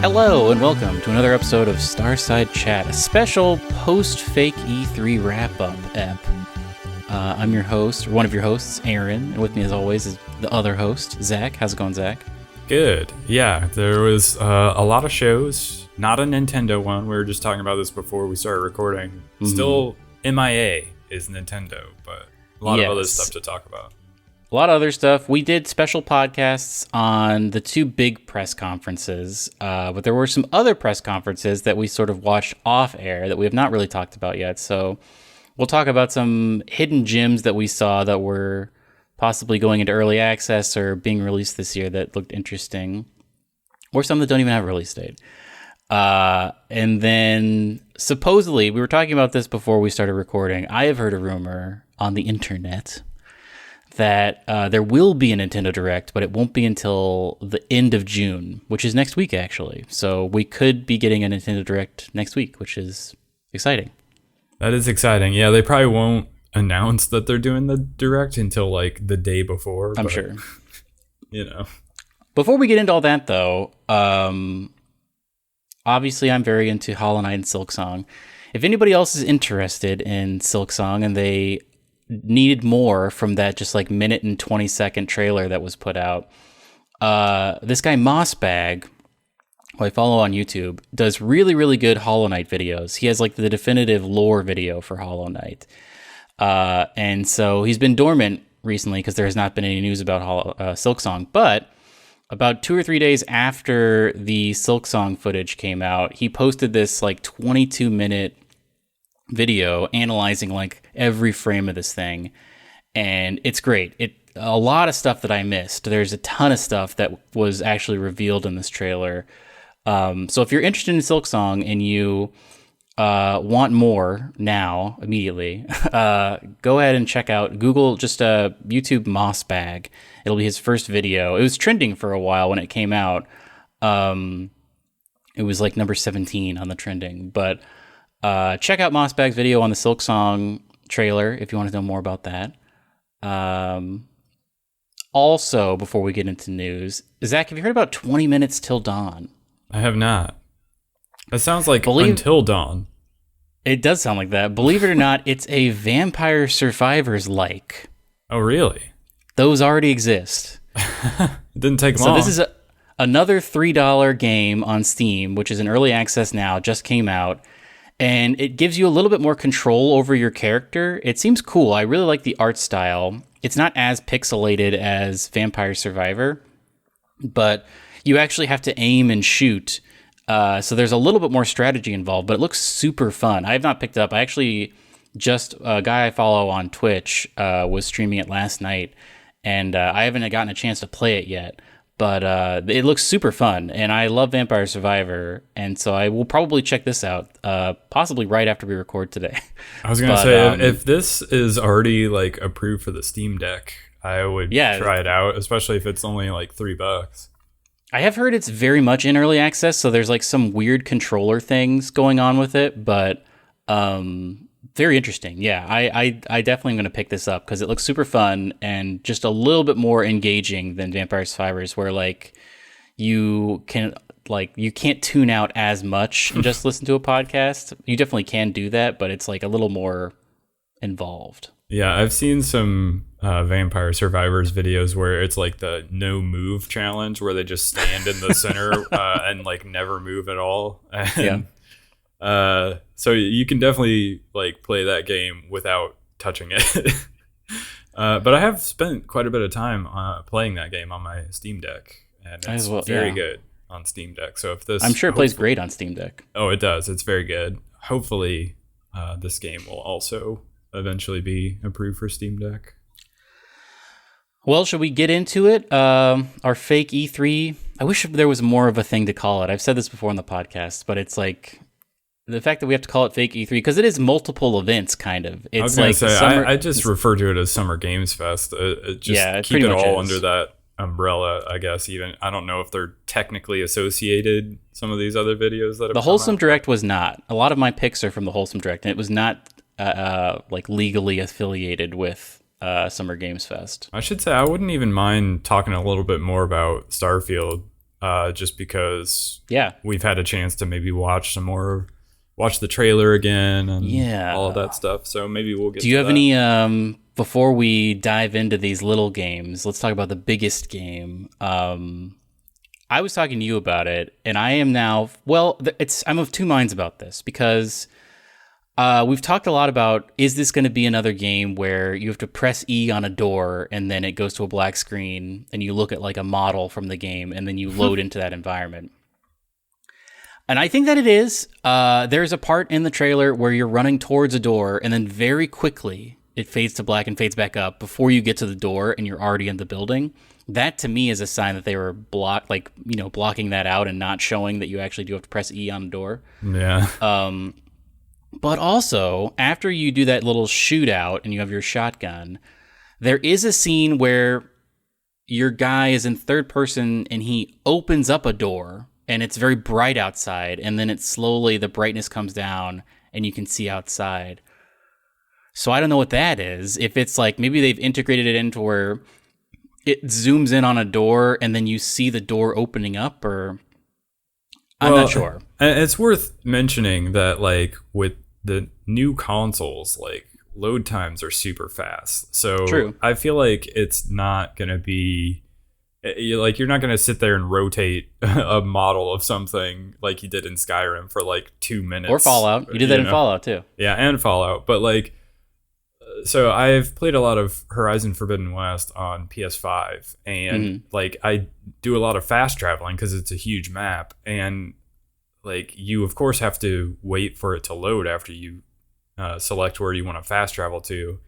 Hello and welcome to another episode of Starside Chat, a special post-fake E3 wrap-up ep. I'm your host, or one of your hosts, Aaron, and with me as always is the other host, Zach. How's it going, Zach? Good. Yeah, there was a lot of shows, not a Nintendo one. We were just talking about this before we started recording. Mm-hmm. Still MIA is Nintendo, but a lot of other stuff to talk about. A lot of other stuff. We did special podcasts on the two big press conferences, but there were some other press conferences that we sort of watched off air that we have not really talked about yet. So we'll talk about some hidden gems that we saw that were possibly going into early access or being released this year that looked interesting, or some that don't even have a release date. And then supposedly, we were talking about this before we started recording, I have heard a rumor on the internet that there will be a Nintendo Direct, but it won't be until the end of June, which is next week, actually. So we could be getting a Nintendo Direct next week, which is exciting. That is exciting. Yeah, they probably won't announce that they're doing the Direct until, like, the day before. I'm sure. You know. Before we get into all that, though, obviously I'm very into Hollow Knight and Silksong. If anybody else is interested in Silksong and they needed more from that just like minute and 20-second trailer that was put out, this guy Mossbag, who I follow on YouTube, does really, really good Hollow Knight videos. He has like the definitive lore video for Hollow Knight. And so he's been dormant recently because there has not been any news about Silksong. But about 2 or 3 days after the Silksong footage came out, he posted this like 22-minute video analyzing like every frame of this thing, and it's great. A lot of stuff that I missed. There's a ton of stuff that was actually revealed in this trailer. So if you're interested in Silksong and you want more now, immediately, go ahead and check out Google, just YouTube Mossbag. It'll be his first video. It was trending for a while when it came out. It was like number 17 on the trending, but check out Mossbag's video on the Silksong trailer if you want to know more about that. Also, before we get into news, Zach, have you heard about 20 Minutes Till Dawn? I have not. That sounds like Until Dawn. It does sound like that. Believe it or not, it's a Vampire Survivors-like. Oh, really? Those already exist. It didn't take long. So this is another $3 game on Steam, which is in early access now, just came out. And it gives you a little bit more control over your character. It seems cool. I really like the art style. It's not as pixelated as Vampire Survivor, but you actually have to aim and shoot. So there's a little bit more strategy involved, but it looks super fun. I have not picked it up. I actually just, a guy I follow on Twitch was streaming it last night, and I haven't gotten a chance to play it yet. But it looks super fun, and I love Vampire Survivor, and so I will probably check this out, possibly right after we record today. I was going to say, if this is already like approved for the Steam Deck, I would try it out, especially if it's only like $3. I have heard it's very much in early access, so there's like some weird controller things going on with it, but very interesting. Yeah, I definitely am going to pick this up because it looks super fun and just a little bit more engaging than Vampire Survivors, where like you can't tune out as much and just listen to a podcast. You definitely can do that, but it's like a little more involved. Yeah, I've seen some Vampire Survivors videos where it's like the no move challenge, where they just stand in the center and like never move at all. And, yeah. So you can definitely like play that game without touching it. But I have spent quite a bit of time playing that game on my Steam Deck, and it's very good on Steam Deck. So if this, I'm sure it plays great on Steam Deck. Oh, it does. It's very good. Hopefully, this game will also eventually be approved for Steam Deck. Well, should we get into it? Our fake E3. I wish there was more of a thing to call it. I've said this before on the podcast, but it's like the fact that we have to call it fake E3 because it is multiple events, kind of. It's I was going to like say, I just refer to it as Summer Games Fest. Keep it all under that umbrella, I guess. Even I don't know if they're technically associated. Some of these other videos that have the Wholesome Direct was not. A lot of my picks are from the Wholesome Direct, and it was not like legally affiliated with Summer Games Fest. I should say I wouldn't even mind talking a little bit more about Starfield just because Yeah. we've had a chance to maybe watch the trailer again and all of that stuff. So maybe we'll get. Do you have that. any? Before we dive into these little games, let's talk about the biggest game. I was talking to you about it, and I am now. Well, I'm of two minds about this because we've talked a lot about, is this going to be another game where you have to press E on a door and then it goes to a black screen and you look at like a model from the game and then you load into that environment. And I think that it is. There's a part in the trailer where you're running towards a door and then very quickly it fades to black and fades back up before you get to the door and you're already in the building. That to me is a sign that they were blocking that out and not showing that you actually do have to press E on the door. Yeah. But also, after you do that little shootout and you have your shotgun, there is a scene where your guy is in third person and he opens up a door and it's very bright outside, and then the brightness comes down and you can see outside. So I don't know what that is. If it's like maybe they've integrated it into where it zooms in on a door and then you see the door opening up, or I'm not sure. It's worth mentioning that like with the new consoles, like load times are super fast. So True. I feel like it's not going to be you're not going to sit there and rotate a model of something like you did in Skyrim for like 2 minutes. Or Fallout. You did that in Fallout too. Yeah, and Fallout. But like, so I've played a lot of Horizon Forbidden West on PS5, and like I do a lot of fast traveling because it's a huge map, and like you of course have to wait for it to load after you select where you want to fast travel to.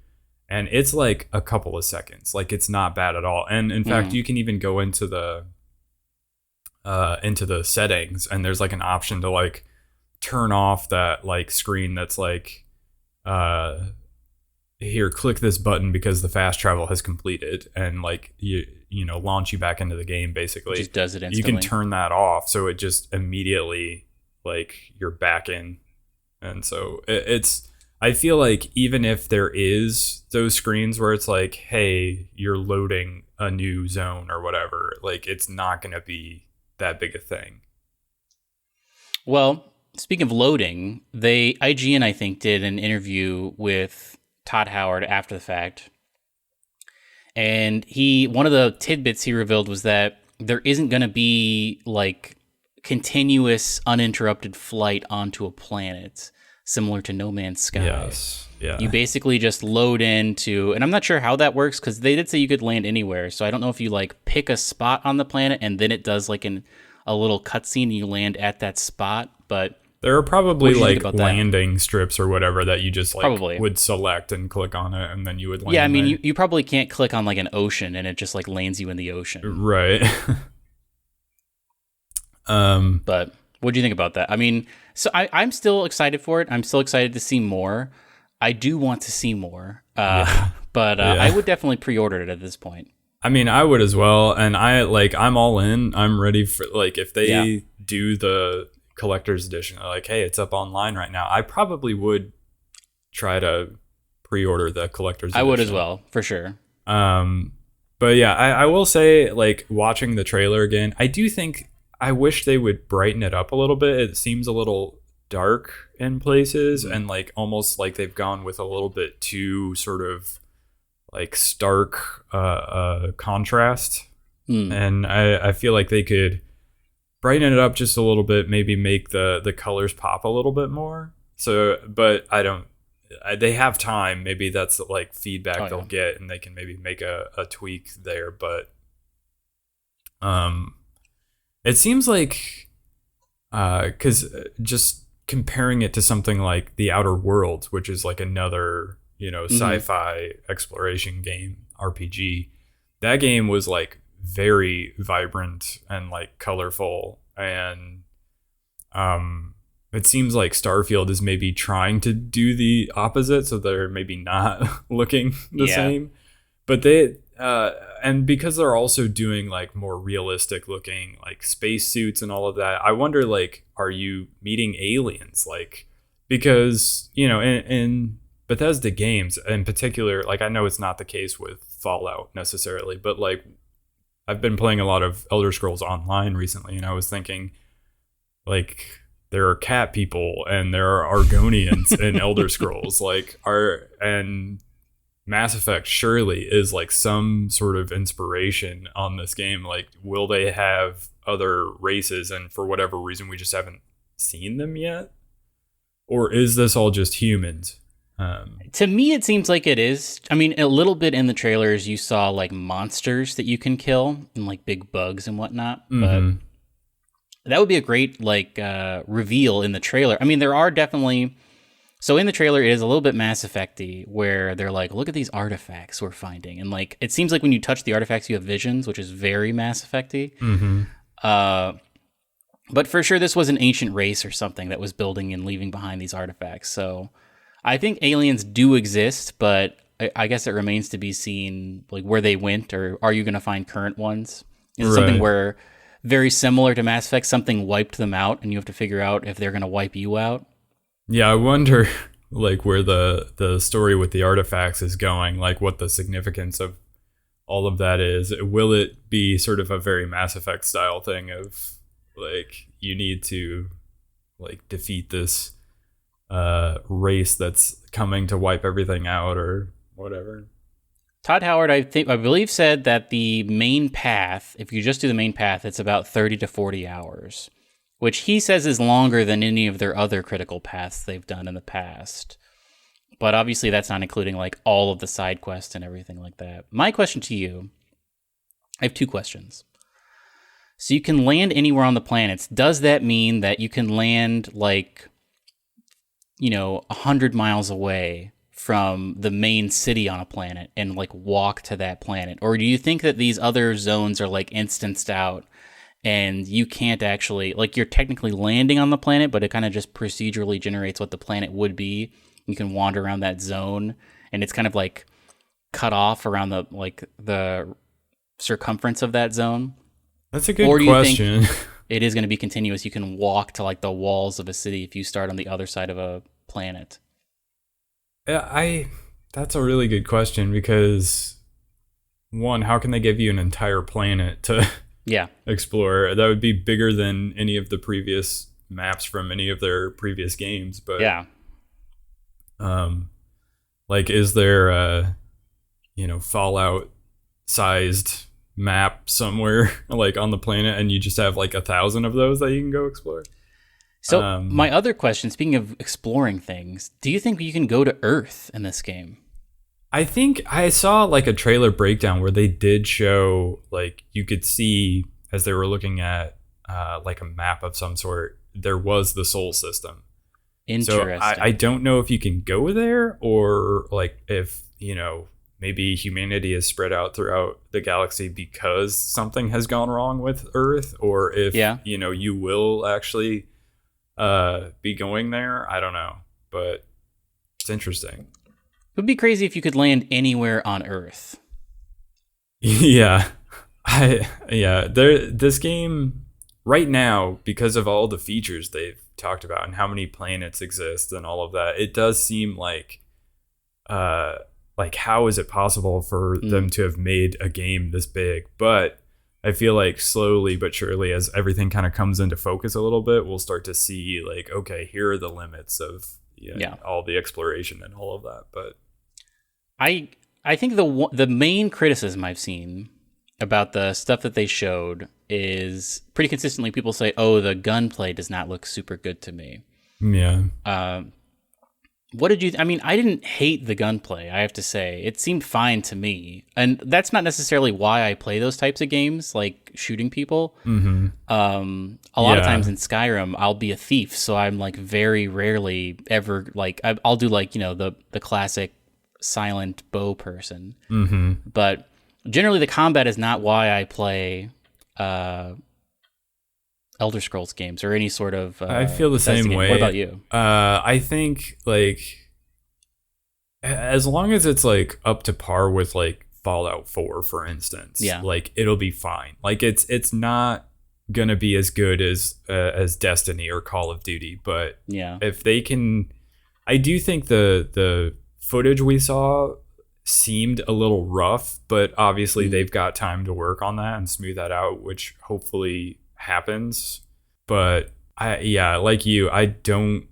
And it's like a couple of seconds. Like it's not bad at all. And in fact, you can even go into the settings, and there's like an option to like turn off that like screen that's like here, click this button because the fast travel has completed, and like you launch you back into the game basically. It just does it instantly. You can turn that off, so it just immediately like you're back in. And so it's I feel like even if there is those screens where it's like, hey, you're loading a new zone or whatever, like it's not going to be that big a thing. Well, speaking of loading, IGN, I think, did an interview with Todd Howard after the fact. And one of the tidbits he revealed was that there isn't going to be like continuous uninterrupted flight onto a planet, similar to No Man's Sky. Yes. Yeah. You basically just load into, and I'm not sure how that works because they did say you could land anywhere. So I don't know if you like pick a spot on the planet and then it does like a little cutscene and you land at that spot. But there are probably like landing strips or whatever that you just like would select and click on it, and then you would land. Yeah, I mean, you probably can't click on like an ocean and it just like lands you in the ocean. Right. But what do you think about that? I mean, so I'm still excited for it. I'm still excited to see more. I do want to see more, but I would definitely pre-order it at this point. I mean, I would as well, and I'm all in. I'm ready for like if they do the collector's edition, like, hey, it's up online right now. I probably would try to pre-order the collector's edition. I would as well, for sure. But yeah, I will say, like, watching the trailer again, I do think I wish they would brighten it up a little bit. It seems a little dark in places, and like almost like they've gone with a little bit too sort of like stark contrast. And I feel like they could brighten it up just a little bit, maybe make the colors pop a little bit more. So, but they have time. Maybe that's like feedback they'll get, and they can maybe make a tweak there. But it seems like because just comparing it to something like The Outer Worlds, which is like another sci-fi exploration game RPG, that game was like very vibrant and like colorful, and it seems like Starfield is maybe trying to do the opposite, so they're maybe not looking the same, but they and because they're also doing like more realistic looking like spacesuits and all of that, I wonder, like, are you meeting aliens? Like, because in Bethesda games in particular, like I know it's not the case with Fallout necessarily, but like I've been playing a lot of Elder Scrolls Online recently, and I was thinking, like, there are cat people and there are Argonians in Elder Scrolls, and Mass Effect surely is like some sort of inspiration on this game. Like, will they have other races, and for whatever reason we just haven't seen them yet? Or is this all just humans? To me, it seems like it is. I mean, a little bit in the trailers, you saw like monsters that you can kill and like big bugs and whatnot. Mm-hmm. But that would be a great like reveal in the trailer. I mean, there are definitely. So in the trailer, it is a little bit Mass Effect-y, where they're like, look at these artifacts we're finding. And like, it seems like when you touch the artifacts, you have visions, which is very Mass Effect-y. Mm-hmm. But for sure, this was an ancient race or something that was building and leaving behind these artifacts. So I think aliens do exist, but I guess it remains to be seen like where they went, or are you going to find current ones? Is it something where, very similar to Mass Effect, something wiped them out and you have to figure out if they're going to wipe you out? Yeah, I wonder like where the story with the artifacts is going, like what the significance of all of that is. Will it be sort of a very Mass Effect style thing of like you need to like defeat this race that's coming to wipe everything out or whatever? Todd Howard, I believe, said that the main path, if you just do the main path, it's about 30 to 40 hours, which he says is longer than any of their other critical paths they've done in the past. But obviously that's not including like all of the side quests and everything like that. My question to you, I have two questions. So you can land anywhere on the planets. Does that mean that you can land like, 100 miles away from the main city on a planet and like walk to that planet? Or do you think that these other zones are like instanced out and you can't actually, like, you're technically landing on the planet, but it kind of just procedurally generates what the planet would be? You can wander around that zone and it's kind of like cut off around the circumference of that zone. That's a good question. You think it is going to be continuous? You can walk to like the walls of a city if you start on the other side of a planet. Yeah, that's a really good question, because one, how can they give you an entire planet to explore? That would be bigger than any of the previous maps from any of their previous games. But yeah, like, is there a Fallout sized map somewhere like on the planet, and you just have like 1,000 of those that you can go explore? So my other question, speaking of exploring things, do you think you can go to Earth in this game? I think I saw like a trailer breakdown where they did show, like, you could see as they were looking at like a map of some sort, there was the Sol system. Interesting. So I don't know if you can go there, or like if, maybe humanity is spread out throughout the galaxy because something has gone wrong with Earth, or if, you will actually be going there. I don't know, but it's interesting. It would be crazy if you could land anywhere on Earth. Yeah. This game right now, because of all the features they've talked about and how many planets exist and all of that, it does seem like how is it possible for them to have made a game this big? But I feel like slowly but surely, as everything kind of comes into focus a little bit, we'll start to see like, okay, here are the limits of all the exploration and all of that. But I think the main criticism I've seen about the stuff that they showed is pretty consistently people say, oh, the gunplay does not look super good to me. Yeah. What did you... I mean, I didn't hate the gunplay, I have to say. It seemed fine to me. And that's not necessarily why I play those types of games, like shooting people. Mm-hmm. A lot of times in Skyrim, I'll be a thief, so I'm like very rarely ever... like I'll do like, the classic silent bow person. Mm-hmm. But generally the combat is not why I play Elder Scrolls games or any sort of I feel the same way. What about you? I think like as long as it's like up to par with like Fallout 4, for instance, like it'll be fine. Like it's not gonna be as good as Destiny or Call of Duty, but if they can, I do think the footage we saw seemed a little rough, but obviously they've got time to work on that and smooth that out, which hopefully happens. But like you, I don't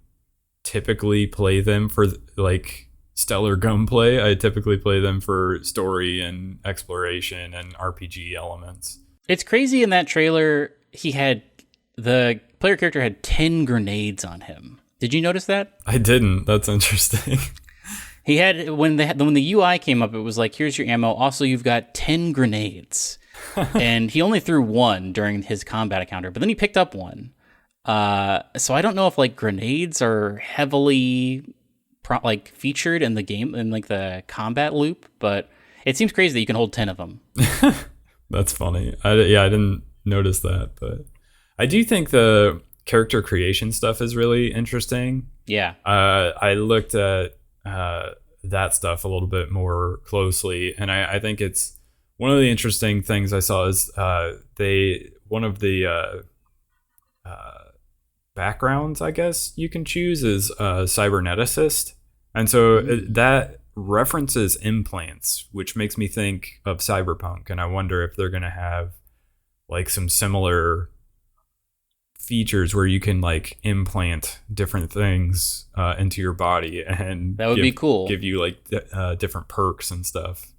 typically play them for like stellar gunplay. I typically play them for story and exploration and RPG elements. It's crazy in that trailer, the player character had 10 grenades on him. Did you notice that? I didn't. That's interesting. He had when the UI came up, it was like, here's your ammo. Also, you've got 10 grenades. And he only threw one during his combat encounter, but then he picked up one. So I don't know if like grenades are heavily featured in the game in like the combat loop, but it seems crazy that you can hold 10 of them. That's funny. I didn't notice that, but I do think the character creation stuff is really interesting. Yeah. I looked at that stuff a little bit more closely, and I think it's one of the interesting things I saw is one of the backgrounds, I guess you can choose, is cyberneticist, and so that references implants, which makes me think of Cyberpunk, and I wonder if they're going to have like some similar features where you can like implant different things into your body, and that would be cool. Give you like different perks and stuff.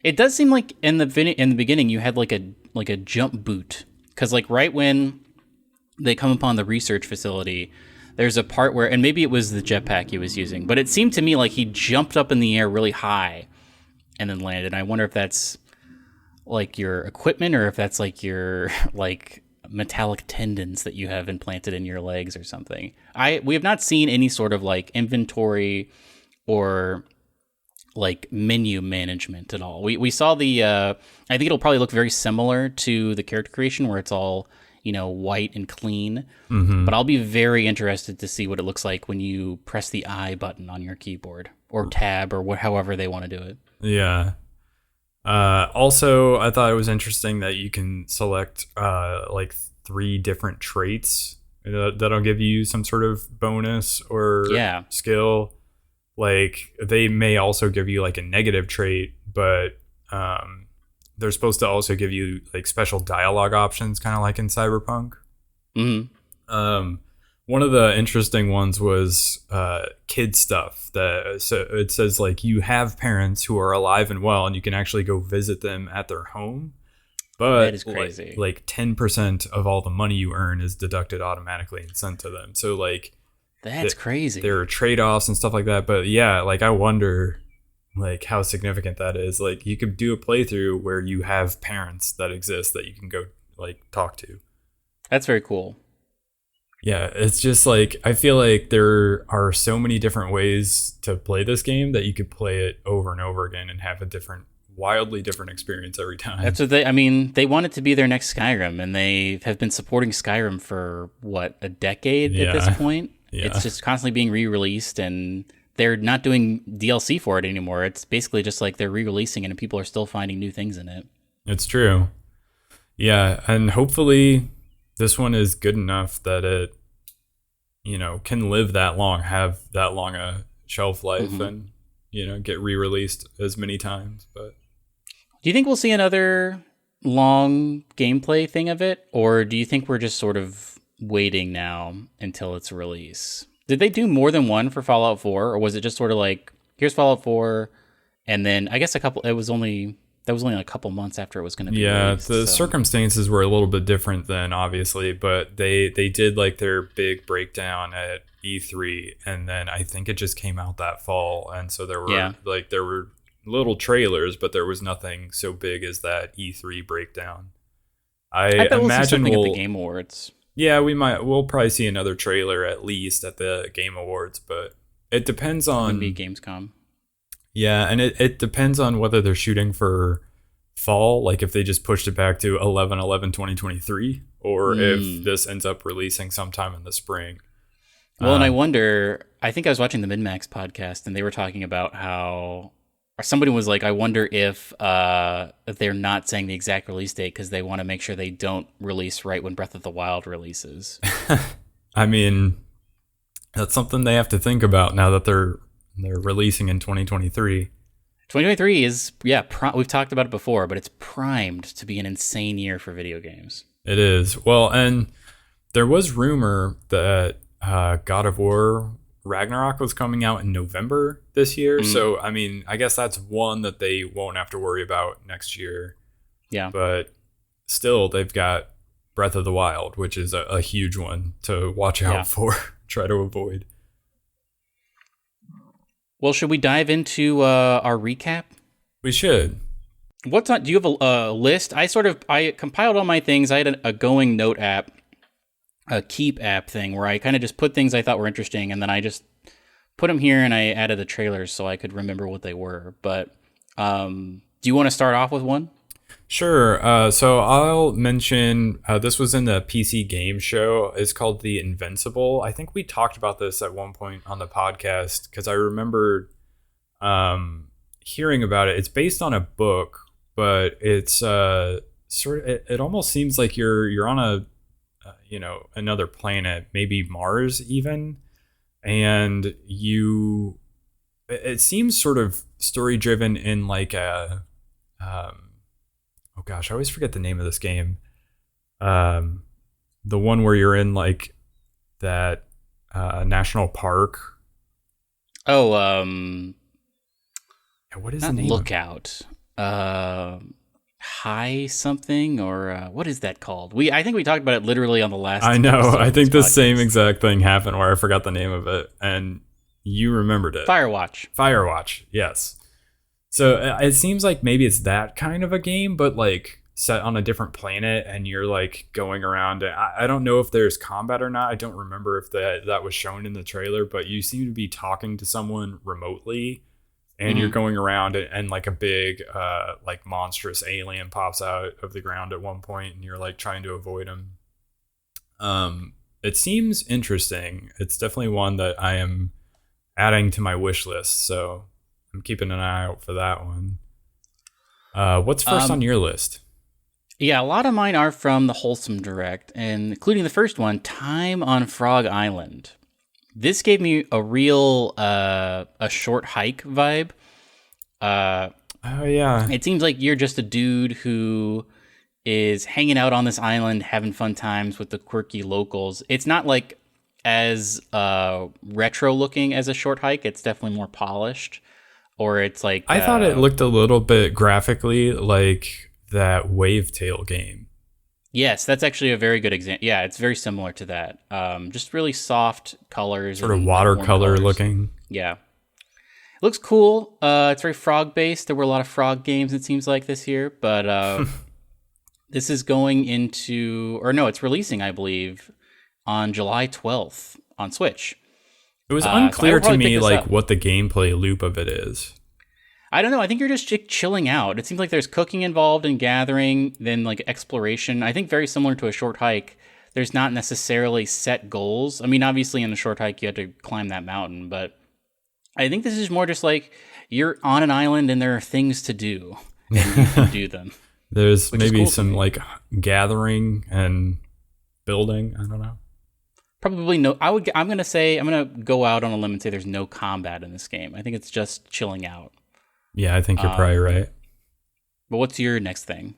It does seem like in the beginning you had like a jump boot, because like right when they come upon the research facility, there's a part where, and maybe it was the jetpack he was using, but it seemed to me like he jumped up in the air really high and then landed. I wonder if that's like your equipment or if that's like your like metallic tendons that you have implanted in your legs or something. We have not seen any sort of like inventory or like menu management at all. We saw I think it'll probably look very similar to the character creation where it's all, white and clean. Mm-hmm. But I'll be very interested to see what it looks like when you press the I button on your keyboard or tab or however they want to do it. Yeah. Also, I thought it was interesting that you can select like 3 different traits that'll give you some sort of bonus or skill. Like they may also give you like a negative trait, but they're supposed to also give you like special dialogue options, kind of like in Cyberpunk. Mm-hmm. One of the interesting ones was kid stuff. So it says like you have parents who are alive and well, and you can actually go visit them at their home. But that is crazy. Like 10% of all the money you earn is deducted automatically and sent to them. So like that's crazy. There are trade-offs and stuff like that. But yeah, like I wonder like how significant that is. Like you could do a playthrough where you have parents that exist that you can go like talk to. That's very cool. Yeah, it's just like I feel like there are so many different ways to play this game that you could play it over and over again and have a wildly different experience every time. That's what they want it to be their next Skyrim, and they have been supporting Skyrim for a decade at this point. Yeah. It's just constantly being re-released, and they're not doing DLC for it anymore. It's basically just like they're re-releasing it and people are still finding new things in it. It's true. Yeah, and hopefully this one is good enough that it, can live that long, have that long a shelf life, mm-hmm. and, get re-released as many times. But do you think we'll see another long gameplay thing of it? Or do you think we're just sort of waiting now until its release? Did they do more than one for Fallout 4, or was it just sort of like, here's Fallout 4, and then I guess that was only like a couple months after it was going to be released. The circumstances were a little bit different then, obviously, but they did like their big breakdown at E3, and then I think it just came out that fall, and so there were little trailers, but there was nothing so big as that E3 breakdown. I bet imagine we'll see something at the Game Awards. Yeah, we'll probably see another trailer at least at the Game Awards, but it depends on maybe Gamescom. Yeah, and it depends on whether they're shooting for fall, like if they just pushed it back to 11/11/2023, or if this ends up releasing sometime in the spring. Well, and I wonder, I think I was watching the MinMax podcast, and they were talking about how somebody was like, I wonder if they're not saying the exact release date because they want to make sure they don't release right when Breath of the Wild releases. I mean, that's something they have to think about now that they're releasing in 2023. 2023 is, yeah, we've talked about it before, but it's primed to be an insane year for video games. It is. Well, and there was rumor that God of War Ragnarok was coming out in November this year. So, I mean, I guess that's one that they won't have to worry about next year. Yeah. But still, they've got Breath of the Wild, which is a huge one to watch out for, try to avoid. Well, should we dive into our recap? We should. What's on? Do you have a list? I compiled all my things. I had a going note app, a keep app thing where I kind of just put things I thought were interesting, and then I just put them here and I added the trailers so I could remember what they were. But do you want to start off with one? Sure. So I'll mention this was in the PC game show. It's called The Invincible. I think we talked about this at one point on the podcast because I remember hearing about it. It's based on a book, but it's it almost seems like you're on a another planet, maybe Mars even, and it seems sort of story driven in like a oh gosh, I always forget the name of this game. The one where you're in like that national park. Oh, what is the name? Lookout. High something or what is that called? I think we talked about it literally on the last. I know. I think the same exact thing happened where I forgot the name of it and you remembered it. Firewatch. Yes. So it seems like maybe it's that kind of a game, but like set on a different planet and you're like going around. I don't know if there's combat or not. I don't remember if that was shown in the trailer, but you seem to be talking to someone remotely and you're going around and like a big like monstrous alien pops out of the ground at one point and you're like trying to avoid him. It seems interesting. It's definitely one that I am adding to my wish list. So I'm keeping an eye out for that one. What's first on your list? Yeah, a lot of mine are from the Wholesome Direct, and including the first one, Time on Frog Island. This gave me a real a short hike vibe. Oh yeah. It seems like you're just a dude who is hanging out on this island, having fun times with the quirky locals. It's not like as retro looking as a short hike. It's definitely more polished. Or it's like I thought it looked a little bit graphically like that Wavetail game. Yes, that's actually a very good example. Yeah, it's very similar to that. Just really soft colors. Sort of watercolor looking. Yeah. It looks cool. It's very frog based. There were a lot of frog games, it seems like, this year. But this is going into, or no, it's releasing, I believe, on July 12th on Switch. It was unclear to me like what the gameplay loop of it is. I don't know. I think you're just chilling out. It seems like there's cooking involved in gathering, then like exploration. I think very similar to a short hike. There's not necessarily set goals. I mean, obviously in a short hike you have to climb that mountain, but I think this is more just like you're on an island and there are things to do and you can do them. There's maybe cool some like gathering and building. I don't know. Probably no. I'm gonna go out on a limb and say there's no combat in this game. I think it's just chilling out. Yeah, I think you're probably right. But what's your next thing?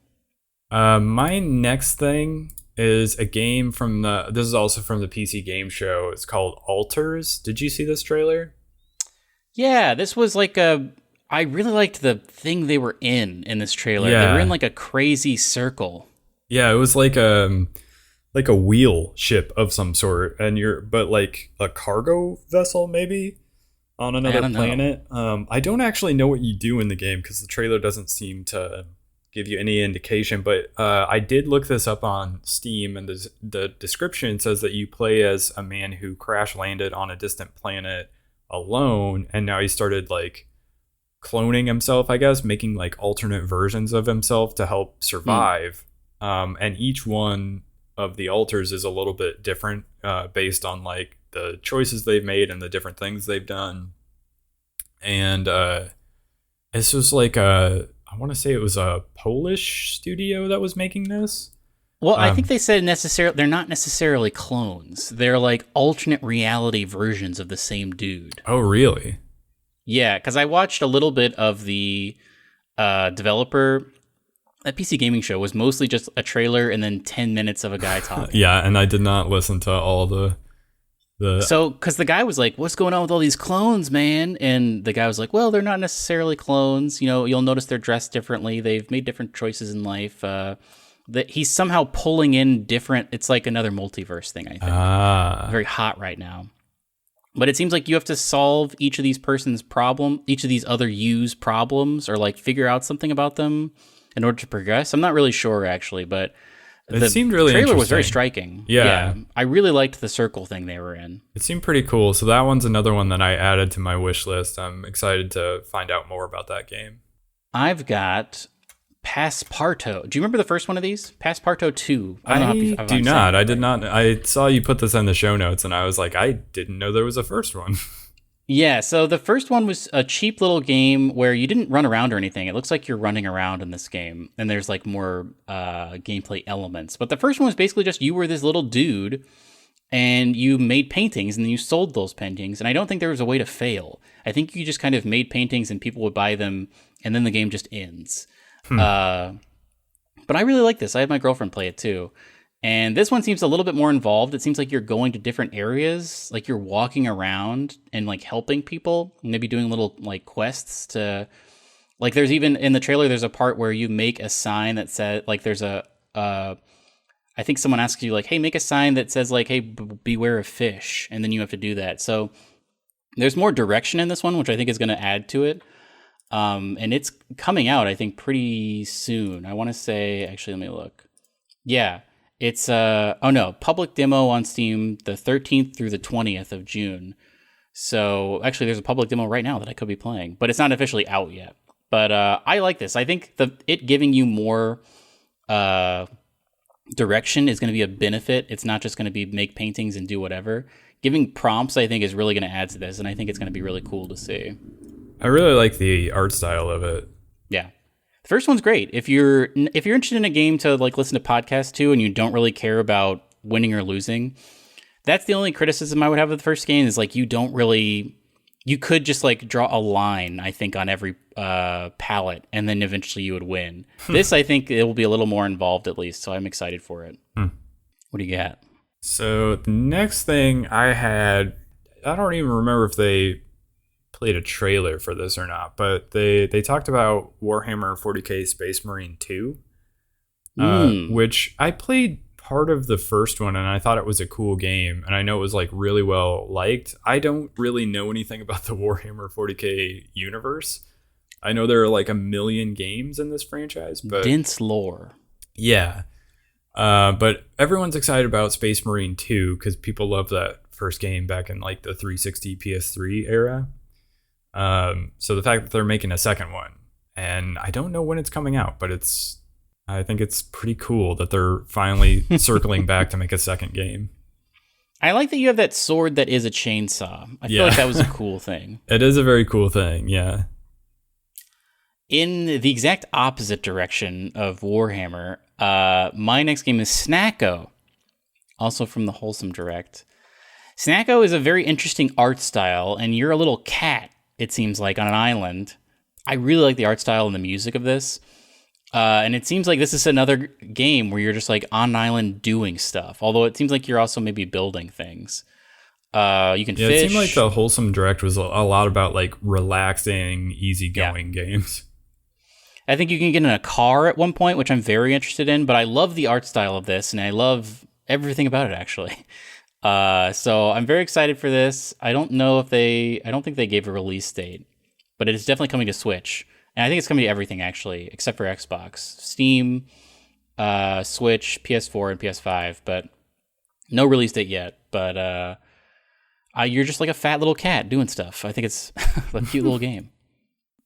My next thing is a game this is also from the PC game show. It's called Alters. Did you see this trailer? Yeah, this was like I really liked the thing they were in this trailer. Yeah. They were in like a crazy circle. Yeah, it was like a wheel ship of some sort, but like a cargo vessel maybe on another planet. I don't actually know what you do in the game because the trailer doesn't seem to give you any indication, but I did look this up on Steam, and the description says that you play as a man who crash landed on a distant planet alone, and now he started like cloning himself, I guess, making like alternate versions of himself to help survive. And each one of the alters is a little bit different based on like the choices they've made and the different things they've done. And this was like I want to say it was a Polish studio that was making this. Well, I think they said they're not necessarily clones. They're like alternate reality versions of the same dude. Oh, really? Yeah, because I watched a little bit of the developer. That PC gaming show was mostly just a trailer and then 10 minutes of a guy talking. Yeah, and I did not listen to all the. So, because the guy was like, "What's going on with all these clones, man?" And the guy was like, "Well, they're not necessarily clones. You know, you'll notice they're dressed differently. They've made different choices in life. That he's somehow pulling in different. It's like another multiverse thing. I think very hot right now. But it seems like you have to solve each of these person's problem, each of these other U's problems, or like figure out something about them in order to progress. I'm not really sure actually, but it seemed really trailer was very striking. Yeah. I really liked the circle thing they were in. It seemed pretty cool. So that one's another one that I added to my wish list. I'm excited to find out more about that game. I've got Passepartout. Do you remember the first one of these? Passepartout 2. I do not. I did not. I saw you put this in the show notes, and I was like, I didn't know there was a first one. Yeah, so the first one was a cheap little game where you didn't run around or anything. It looks like you're running around in this game, and there's like more gameplay elements. But the first one was basically just you were this little dude, and you made paintings, and then you sold those paintings. And I don't think there was a way to fail. I think you just kind of made paintings, and people would buy them, and then the game just ends. But I really like this. I had my girlfriend play it too. And this one seems a little bit more involved. It seems like you're going to different areas, like you're walking around and like helping people, maybe doing little like quests to, like there's even in the trailer, there's a part where you make a sign that says like there's I think someone asks you like, hey, make a sign that says like, hey, beware of fish. And then you have to do that. So there's more direction in this one, which I think is going to add to it. And it's coming out, I think, pretty soon. I want to say, actually, let me look. Yeah. It's public demo on Steam the 13th through the 20th of June. So actually there's a public demo right now that I could be playing, but it's not officially out yet. But I like this. I think it giving you more direction is going to be a benefit. It's not just going to be make paintings and do whatever. Giving prompts, I think, is really going to add to this, and I think it's going to be really cool to see. I really like the art style of it. Yeah. The first one's great. If you're interested in a game to like listen to podcasts to and you don't really care about winning or losing, that's the only criticism I would have of the first game is like you could just like draw a line, I think, on every palette and then eventually you would win. This, I think, it will be a little more involved at least, so I'm excited for it. What do you got? So the next thing I had, I don't even remember if they played a trailer for this or not, but they talked about Warhammer 40k Space Marine 2, which I played part of the first one and I thought it was a cool game, and I know it was like really well liked. I don't really know anything about the Warhammer 40k universe. I know there are like a million games in this franchise, but dense lore. Yeah. But everyone's excited about Space Marine 2 because people love that first game back in like the 360 PS3 era. So the fact that they're making a second one, and I don't know when it's coming out, but I think it's pretty cool that they're finally circling back to make a second game. I like that you have that sword that is a chainsaw. I feel like that was a cool thing. It is a very cool thing, yeah. In the exact opposite direction of Warhammer, my next game is Snacko, also from the Wholesome Direct. Snacko is a very interesting art style, and you're a little cat, it seems like, on an island. I really like the art style and the music of this. And it seems like this is another game where you're just like on an island doing stuff. Although it seems like you're also maybe building things. You can fish. It seemed like the Wholesome Direct was a lot about like relaxing, easygoing games. I think you can get in a car at one point, which I'm very interested in. But I love the art style of this, and I love everything about it, actually. So I'm very excited for this. I don't think they gave a release date, but it is definitely coming to Switch. And I think it's coming to everything, actually, except for Xbox, Steam, Switch, PS4, and PS5, but no release date yet. But you're just like a fat little cat doing stuff. I think it's a cute little game.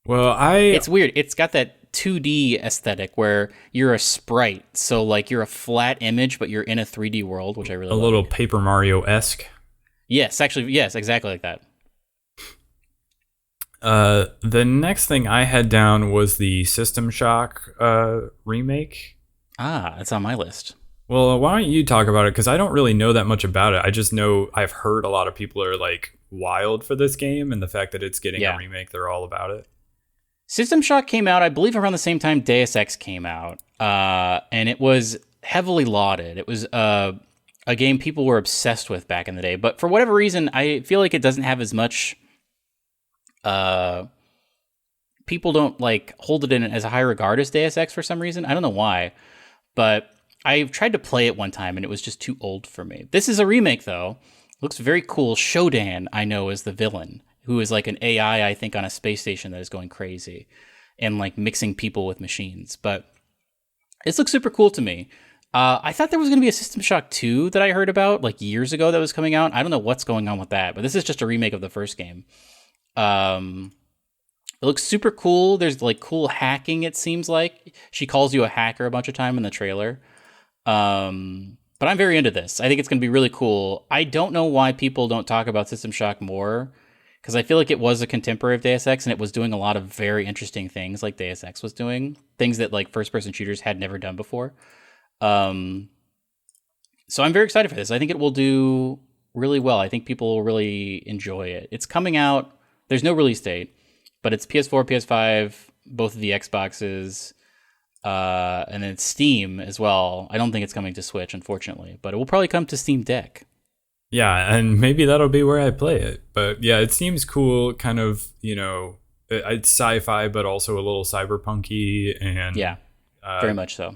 Well, it's weird. It's got that 2D aesthetic where you're a sprite. So like you're a flat image, but you're in a 3D world, which I really like. A little Paper Mario-esque. Yes, actually, yes, exactly like that. The next thing I had down was the System Shock remake. It's on my list. Well, why don't you talk about it? Because I don't really know that much about it. I just know I've heard a lot of people are like wild for this game, and the fact that it's getting a remake, they're all about it. System Shock came out, I believe, around the same time Deus Ex came out, and it was heavily lauded. It was a game people were obsessed with back in the day, but for whatever reason, I feel like it doesn't have as much. People don't like hold it in as a high regard as Deus Ex for some reason. I don't know why, but I tried to play it one time and it was just too old for me. This is a remake though. Looks very cool. Shodan, I know, is the villain, who is like an AI, I think, on a space station that is going crazy and like mixing people with machines. But this looks super cool to me. I thought there was going to be a System Shock 2 that I heard about like years ago that was coming out. I don't know what's going on with that, but this is just a remake of the first game. It looks super cool. There's like cool hacking, it seems like. She calls you a hacker a bunch of time in the trailer. But I'm very into this. I think it's going to be really cool. I don't know why people don't talk about System Shock more, because I feel like it was a contemporary of Deus Ex and it was doing a lot of very interesting things like Deus Ex was doing, things that like first-person shooters had never done before. So I'm very excited for this. I think it will do really well. I think people will really enjoy it. It's coming out. There's no release date, but it's PS4, PS5, both of the Xboxes, and then Steam as well. I don't think it's coming to Switch, unfortunately, but it will probably come to Steam Deck. Yeah, and maybe that'll be where I play it. But yeah, it seems cool, kind of, it's sci-fi, but also a little cyberpunky. And yeah, very much so.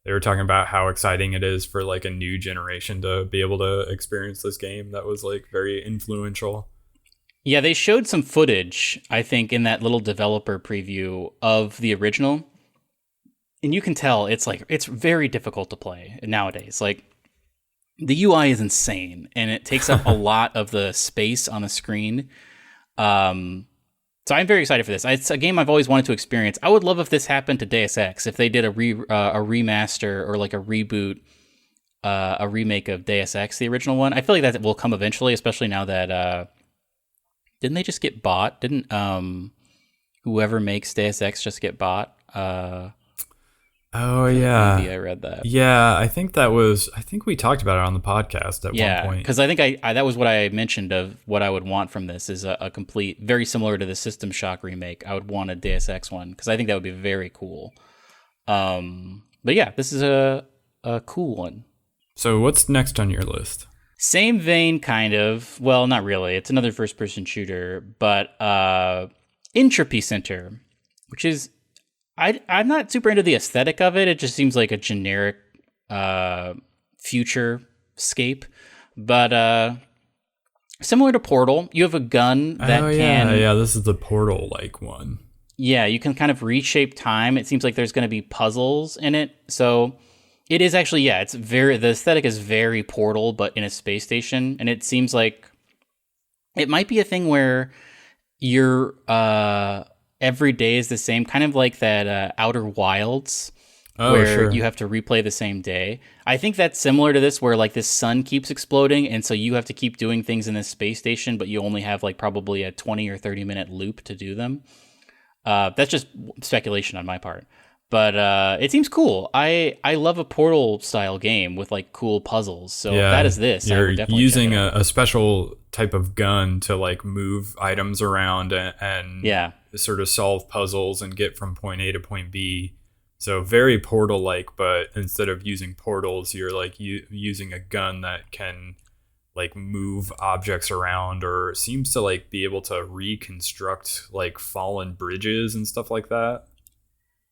They were talking about how exciting it is for like a new generation to be able to experience this game that was like very influential. Yeah, they showed some footage, I think, in that little developer preview of the original. And you can tell it's very difficult to play nowadays. Like, the UI is insane, and it takes up a lot of the space on the screen. So I'm very excited for this. It's a game I've always wanted to experience. I would love if this happened to Deus Ex, if they did a remaster or like a reboot, a remake of Deus Ex, the original one. I feel like that will come eventually, especially now that didn't they just get bought? Didn't whoever makes Deus Ex just get bought? Oh yeah, maybe I read that. Yeah, I think we talked about it on the podcast at one point. Because I think I that was what I mentioned of what I would want from this is a complete, very similar to the System Shock remake. I would want a Deus Ex one because I think that would be very cool. But yeah, this is a cool one. So what's next on your list? Same vein, kind of. Well, not really. It's another first-person shooter, but Entropy Center, which is I'm not super into the aesthetic of it. It just seems like a generic future-scape. But similar to Portal, you have a gun that can... Yeah, this is the Portal-like one. Yeah, you can kind of reshape time. It seems like there's going to be puzzles in it. So it is actually, the aesthetic is very Portal, but in a space station. And it seems like it might be a thing where you're... every day is the same, kind of like that Outer Wilds, where you have to replay the same day. I think that's similar to this, where like this sun keeps exploding, and so you have to keep doing things in this space station, but you only have like probably a 20 or 30 minute loop to do them. That's just speculation on my part, but it seems cool. I love a Portal style game with like cool puzzles. So if that is this, you're using a special type of gun to like move items around and sort of solve puzzles and get from point A to point B. So very Portal-like, but instead of using portals, you're like using a gun that can like move objects around, or seems to like be able to reconstruct like fallen bridges and stuff like that.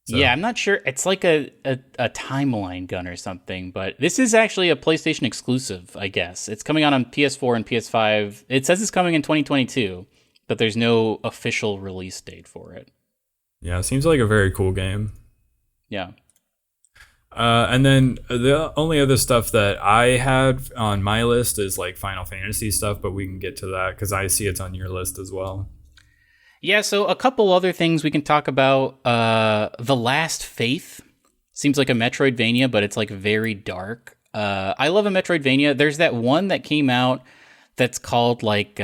So. Yeah, I'm not sure. It's like a timeline gun or something, but this is actually a PlayStation exclusive, I guess. It's coming out on PS4 and PS5. It says it's coming in 2022, but there's no official release date for it. Yeah, it seems like a very cool game. Yeah. And then the only other stuff that I had on my list is like Final Fantasy stuff, but we can get to that because I see it's on your list as well. Yeah, so a couple other things we can talk about. The Last Faith seems like a Metroidvania, but it's like very dark. I love a Metroidvania. There's that one that came out that's called like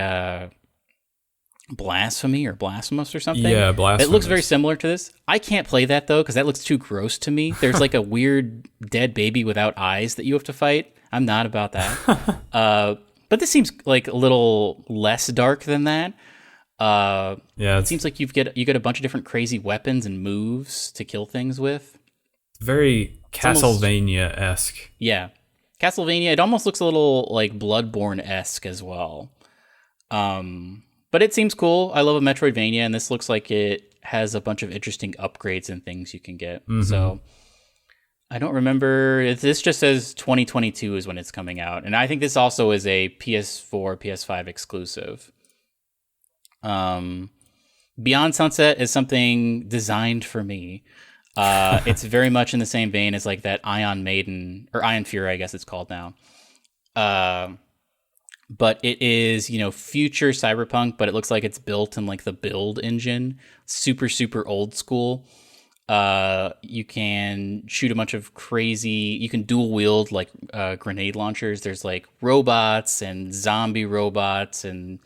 Blasphemy or Blasphemous or something. Yeah, Blasphemous. It looks very similar to this. I can't play that though because that looks too gross to me. There's like a weird dead baby without eyes that you have to fight. I'm not about that. But this seems like a little less dark than that. Yeah, it seems like you get a bunch of different crazy weapons and moves to kill things with. Very Castlevania-esque. Yeah, Castlevania. It almost looks a little like Bloodborne-esque as well. But it seems cool. I love a Metroidvania, and this looks like it has a bunch of interesting upgrades and things you can get. Mm-hmm. So I don't remember. This just says 2022 is when it's coming out, and I think this also is a PS4, PS5 exclusive. Beyond Sunset is something designed for me. It's very much in the same vein as like that Ion Maiden or Ion Fury, I guess it's called now. But it is, future cyberpunk, but it looks like it's built in like the build engine, super, super old school. You can shoot a bunch of crazy, you can dual wield like grenade launchers. There's like robots and zombie robots, and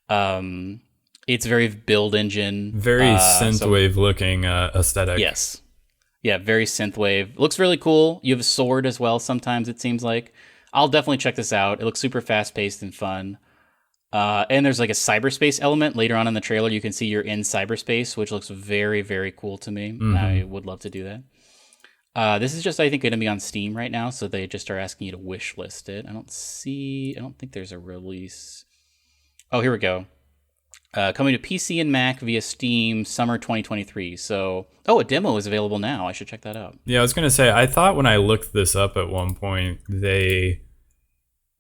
it's very build engine. Very synthwave looking aesthetic. Yes. Yeah, very synthwave. Looks really cool. You have a sword as well sometimes, it seems like. I'll definitely check this out. It looks super fast-paced and fun. And there's like a cyberspace element. Later on in the trailer, you can see you're in cyberspace, which looks very, very cool to me. Mm-hmm. I would love to do that. This is just, I think, going to be on Steam right now, so they just are asking you to wish list it. I don't think there's a release. Oh, here we go. Coming to PC and Mac via Steam, summer 2023. So, a demo is available now. I should check that out. Yeah, I was going to say, I thought when I looked this up at one point,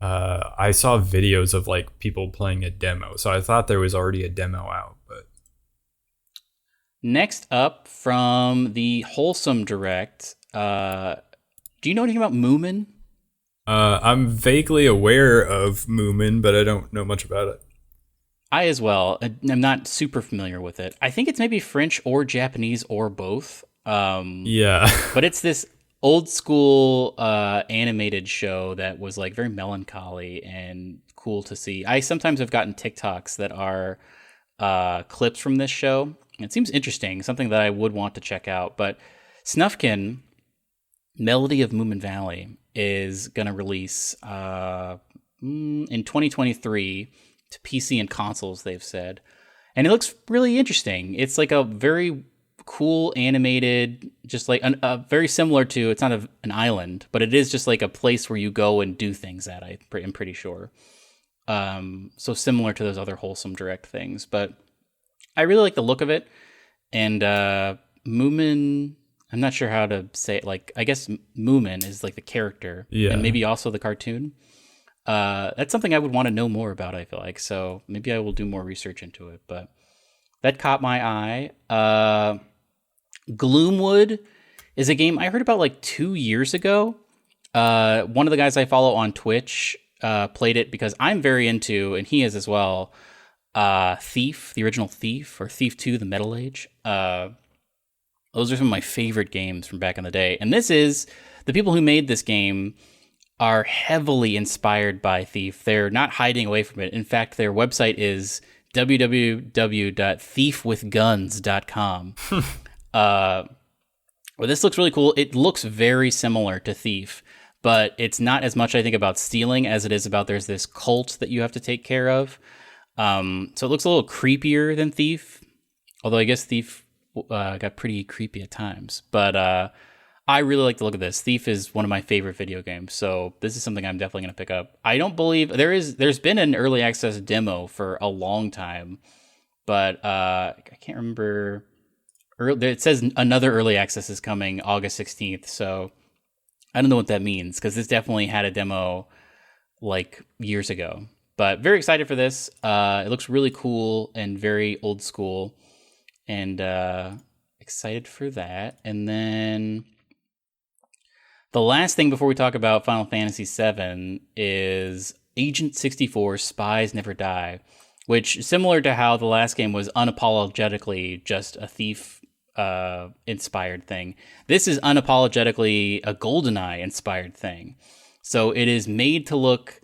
I saw videos of like people playing a demo. So I thought there was already a demo out. But next up from the Wholesome Direct, do you know anything about Moomin? I'm vaguely aware of Moomin, but I don't know much about it. I as well. I'm not super familiar with it. I think it's maybe French or Japanese or both. Yeah. But it's this old school animated show that was like very melancholy and cool to see. I sometimes have gotten TikToks that are clips from this show. It seems interesting, something that I would want to check out. But Snufkin, Melody of Moomin Valley, is going to release in 2023 to PC and consoles, they've said. And it looks really interesting. It's like a very cool animated, just like very similar to, it's not an island, but it is just like a place where you go and do things at, I'm pretty sure. So similar to those other Wholesome Direct things. But I really like the look of it. And Moomin, I'm not sure how to say it. Like, I guess Moomin is like the character. Yeah. And maybe also the cartoon. That's something I would want to know more about, I feel like. So maybe I will do more research into it. But that caught my eye. Gloomwood is a game I heard about like 2 years ago. One of the guys I follow on Twitch played it because I'm very into, and he is as well, Thief, the original Thief, or Thief 2, the Metal Age. Those are some of my favorite games from back in the day. And this is, the people who made this game are heavily inspired by Thief. They're not hiding away from it. In fact, their website is www.thiefwithguns.com. Well, this looks really cool. It looks very similar to Thief, but it's not as much, I think, about stealing as it is about there's this cult that you have to take care of. So it looks a little creepier than Thief, although I guess Thief got pretty creepy at times. But I really like the look of this. Thief is one of my favorite video games, so this is something I'm definitely going to pick up. I don't believe there's been an early access demo for a long time, but I can't remember. It says another early access is coming August 16th, so I don't know what that means, because this definitely had a demo like years ago. But very excited for this. It looks really cool and very old school, and excited for that. And then the last thing before we talk about Final Fantasy VII is Agent 64 Spies Never Die, which, similar to how the last game was unapologetically just a Thief inspired thing, this is unapologetically a GoldenEye inspired thing. So it is made to look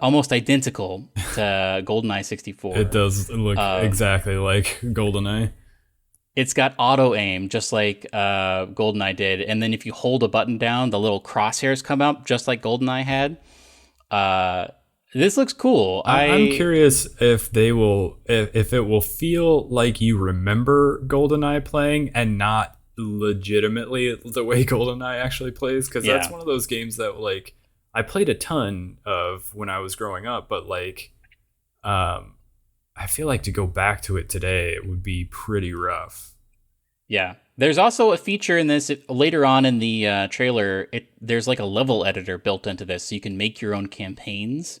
almost identical to GoldenEye 64. It does look exactly like GoldenEye. It's got auto aim, just like GoldenEye did. And then if you hold a button down, the little crosshairs come up, just like GoldenEye had. This looks cool. I'm curious if they will, if it will feel like you remember GoldenEye playing and not legitimately the way GoldenEye actually plays, because that's one of those games that like I played a ton of when I was growing up, but like I feel like to go back to it today, it would be pretty rough. Yeah. There's also a feature in this later on in the trailer. There's like a level editor built into this, so you can make your own campaigns,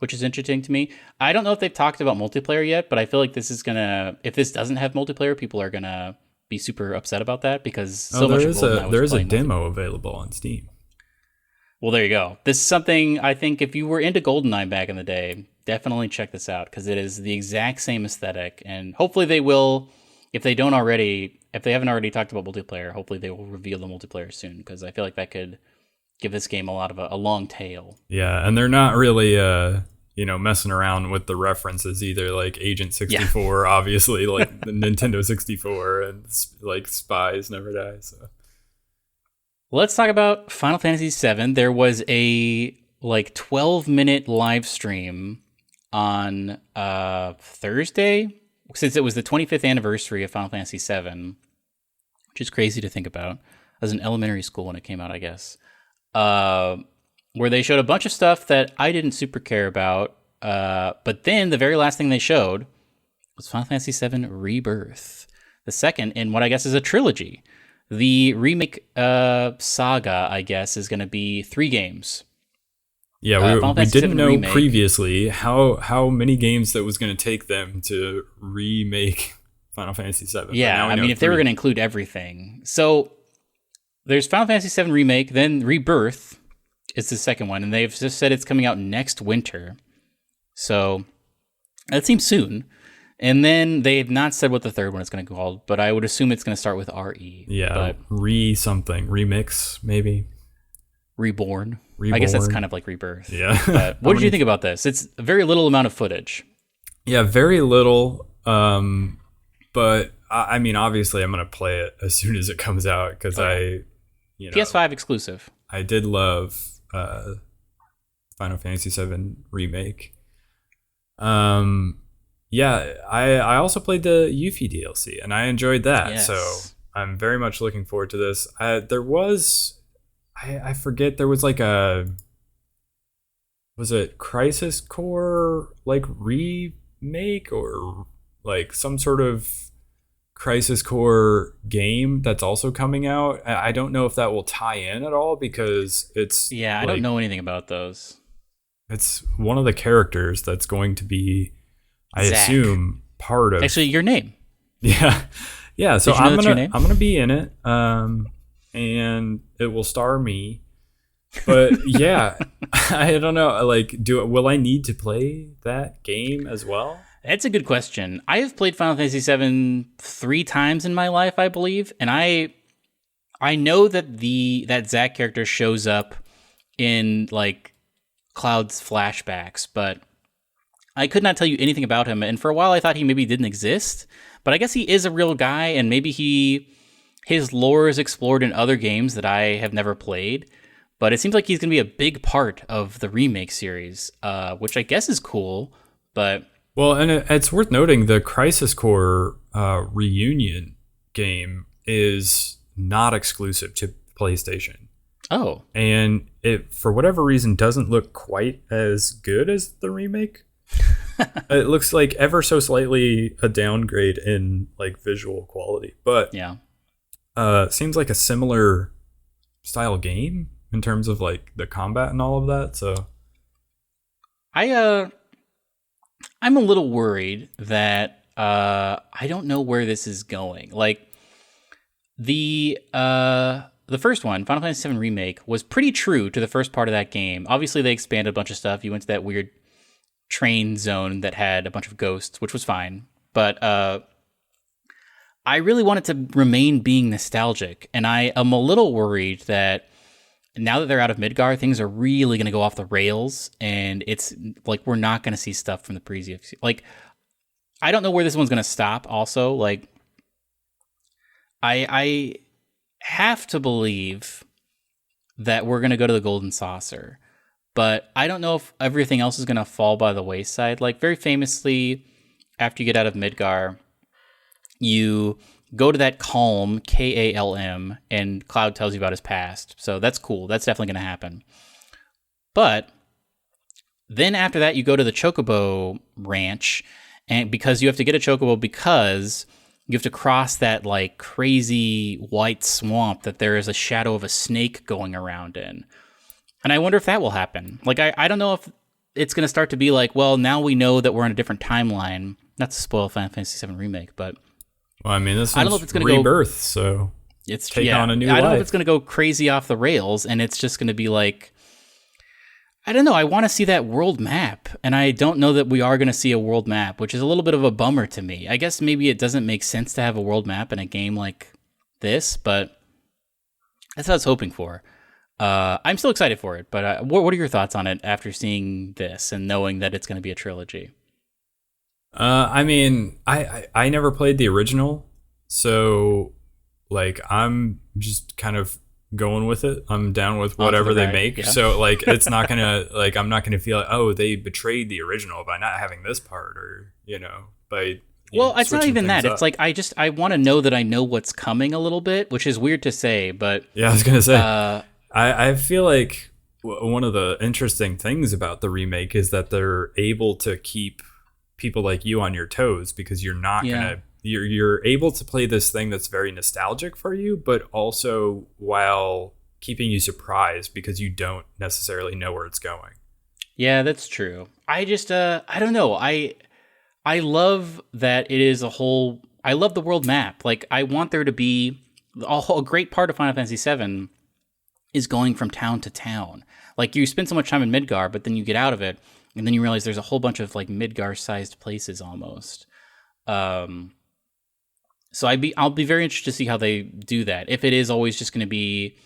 which is interesting to me. I don't know if they've talked about multiplayer yet, but I feel like this is gonna. If this doesn't have multiplayer, people are gonna be super upset about that because so much of GoldenEye there is a demo available on Steam. Well, there you go. This is something I think if you were into GoldenEye back in the day, definitely check this out because it is the exact same aesthetic, and hopefully they will. If they don't already, if they haven't already talked about multiplayer, hopefully they will reveal the multiplayer soon because I feel like that could give this game a lot of a long tail. Yeah, and they're not really, messing around with the references either. Like Agent 64, obviously, like the Nintendo 64, and like Spies Never Die. So let's talk about Final Fantasy VII. There was a 12-minute live stream on Thursday. Since it was the 25th anniversary of Final Fantasy VII, which is crazy to think about. I was in elementary school when it came out, I guess. Where they showed a bunch of stuff that I didn't super care about. But then the very last thing they showed was Final Fantasy VII Rebirth. The second in what I guess is a trilogy. The remake saga, I guess, is going to be 3 games. Yeah, we didn't know remake. Previously how many games that was going to take them to remake Final Fantasy VII. Yeah, I mean, if they were going to include everything. So there's Final Fantasy VII Remake, then Rebirth is the second one, and they've just said it's coming out next winter. So that seems soon. And then they've not said what the third one is going to be called, but I would assume it's going to start with RE. Yeah, but something. Remix, maybe. Reborn. I guess that's kind of like Rebirth. Yeah. But what did you think about this? It's a very little amount of footage. Yeah, very little. But I mean, obviously, I'm going to play it as soon as it comes out because PS5 exclusive. I did love Final Fantasy VII Remake. Yeah, I also played the Yuffie DLC and I enjoyed that. Yes. So I'm very much looking forward to this. There was. I forget, there was like was it Crisis Core like remake or like some sort of Crisis Core game that's also coming out? I don't know if that will tie in at all because it's... Yeah, I don't know anything about those. It's one of the characters that's going to be, I assume, part of... Actually, your name. Yeah. Yeah, so I'm gonna be in it. And it will star me. But yeah, I don't know. Like, will I need to play that game as well? That's a good question. I have played Final Fantasy VII 3 times in my life, I believe, and I know that that Zack character shows up in like Cloud's flashbacks, but I could not tell you anything about him. And for a while, I thought he maybe didn't exist, but I guess he is a real guy, and maybe his lore is explored in other games that I have never played, but it seems like he's going to be a big part of the remake series, which I guess is cool, but... Well, and it's worth noting the Crisis Core reunion game is not exclusive to PlayStation. Oh. And it, for whatever reason, doesn't look quite as good as the remake. It looks like ever so slightly a downgrade in like visual quality, but... Yeah. Seems like a similar style game in terms of like the combat and all of that. So I'm a little worried that I don't know where this is going. Like the first one, Final Fantasy VII Remake, was pretty true to the first part of that game. Obviously, they expanded a bunch of stuff. You went to that weird train zone that had a bunch of ghosts, which was fine. But I really want it to remain being nostalgic, and I am a little worried that now that they're out of Midgar, things are really going to go off the rails, and it's like we're not going to see stuff from the previous. Like, I don't know where this one's going to stop. Also, like, I have to believe that we're going to go to the Golden Saucer, but I don't know if everything else is going to fall by the wayside. Like, very famously, after you get out of Midgar, you go to that Kalm, Kalm, and Cloud tells you about his past. So that's cool. That's definitely going to happen. But then after that, you go to the Chocobo Ranch, and because you have to get a Chocobo because you have to cross that like crazy white swamp that there is a shadow of a snake going around in. And I wonder if that will happen. Like, I don't know if it's going to start to be like, well, now we know that we're on a different timeline. Not to spoil Final Fantasy VII Remake, but... Well, I mean, this I don't know if it's going to rebirth, so it's take on a new life. I don't know if it's going to go crazy off the rails, and it's just going to be like... I don't know. I want to see that world map, and I don't know that we are going to see a world map, which is a little bit of a bummer to me. I guess maybe it doesn't make sense to have a world map in a game like this, but that's what I was hoping for. I'm still excited for it, but what are your thoughts on it after seeing this and knowing that it's going to be a trilogy? I mean, I never played the original, so like I'm just kind of going with it. I'm down with whatever they make. Yeah. So like it's not gonna like I'm not gonna feel like, oh, they betrayed the original by not having this part, or by well, it's not even that. Up. It's like I want to know that I know what's coming a little bit, which is weird to say, but yeah, I was gonna say I feel like one of the interesting things about the remake is that they're able to keep people like you on your toes, because you're not gonna you're able to play this thing that's very nostalgic for you, but also while keeping you surprised because you don't necessarily know where it's going. Yeah, that's true. I just I don't know. I love that it is a whole. I love the world map. Like, I want there to be a great part of Final Fantasy VII is going from town to town. Like, you spend so much time in Midgar, but then you get out of it, and then you realize there's a whole bunch of like Midgar-sized places almost. So I'll be very interested to see how they do that. If it is always just going to be,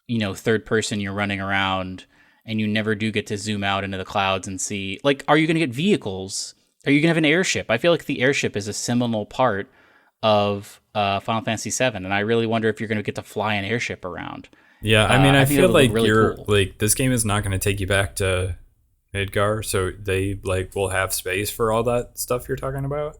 third person, you're running around and you never do get to zoom out into the clouds and see, like, are you going to get vehicles? Are you going to have an airship? I feel like the airship is a seminal part of Final Fantasy VII, and I really wonder if you're going to get to fly an airship around. Yeah, I mean, I feel like really cool. Like, this game is not going to take you back to Midgar, so they like will have space for all that stuff you're talking about.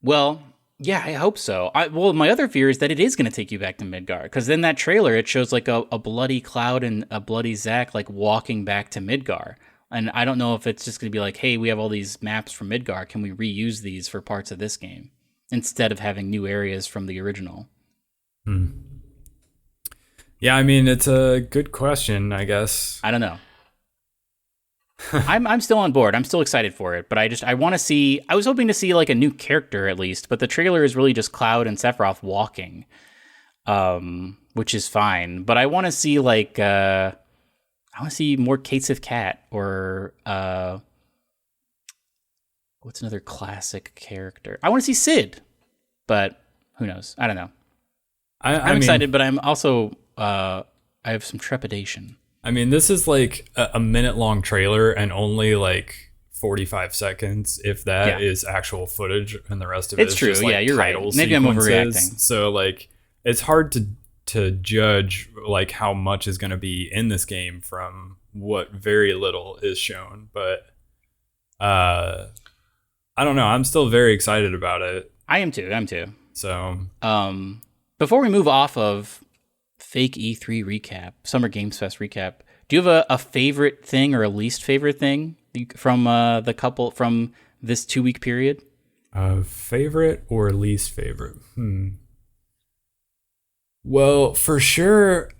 Well, yeah, I hope so. Well, my other fear is that it is going to take you back to Midgar, because then that trailer, it shows like a bloody Cloud and a bloody Zack like walking back to Midgar. And I don't know if it's just going to be like, hey, we have all these maps from Midgar. Can we reuse these for parts of this game instead of having new areas from the original? Yeah, I mean, it's a good question, I guess. I don't know. I'm still on board. I'm still excited for it, but I want to see. I was hoping to see like a new character at least, but the trailer is really just Cloud and Sephiroth walking, which is fine. But I want to see like I want to see more Kate'Sith Cat, or what's another classic character? I want to see Sid, but who knows? I don't know. I'm excited, but I'm also I have some trepidation. I mean, this is like a minute-long trailer, and only like 45 seconds, if that, is actual footage, and the rest of it is true. just like you're right. Maybe I'm overreacting. So like, it's hard to judge like how much is going to be in this game from what very little is shown. But I don't know. I'm still very excited about it. I am too. So before we move off of fake E3 recap, Summer Games Fest recap, do you have a favorite thing or a least favorite thing from from this 2-week period? Favorite or least favorite? Well, for sure,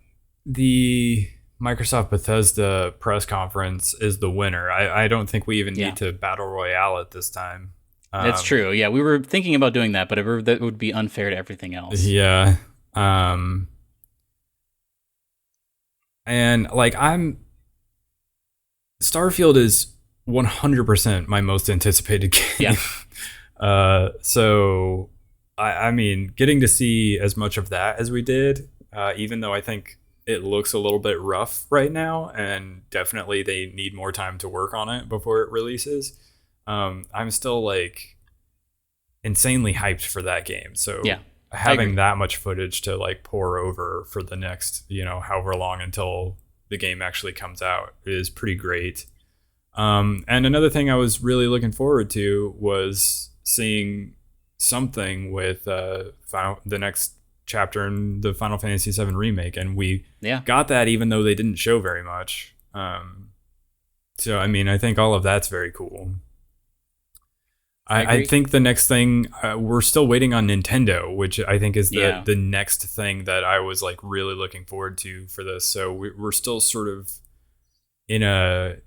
the Microsoft Bethesda press conference is the winner. I don't think we even need to battle royale at this time. That's true. Yeah, we were thinking about doing that, but that would be unfair to everything else. Yeah. And like Starfield is 100% my most anticipated game. Yeah. So I mean, getting to see as much of that as we did, even though I think it looks a little bit rough right now, and definitely they need more time to work on it before it releases. I'm still like insanely hyped for that game. So yeah. Having that much footage to like pour over for the next, however long until the game actually comes out is pretty great. And another thing I was really looking forward to was seeing something with the next chapter in the Final Fantasy VII Remake, and we got that even though they didn't show very much. So, I mean, I think all of that's very cool. I think the next thing, we're still waiting on Nintendo, which I think is the next thing that I was like really looking forward to for this. So we're still sort of in a,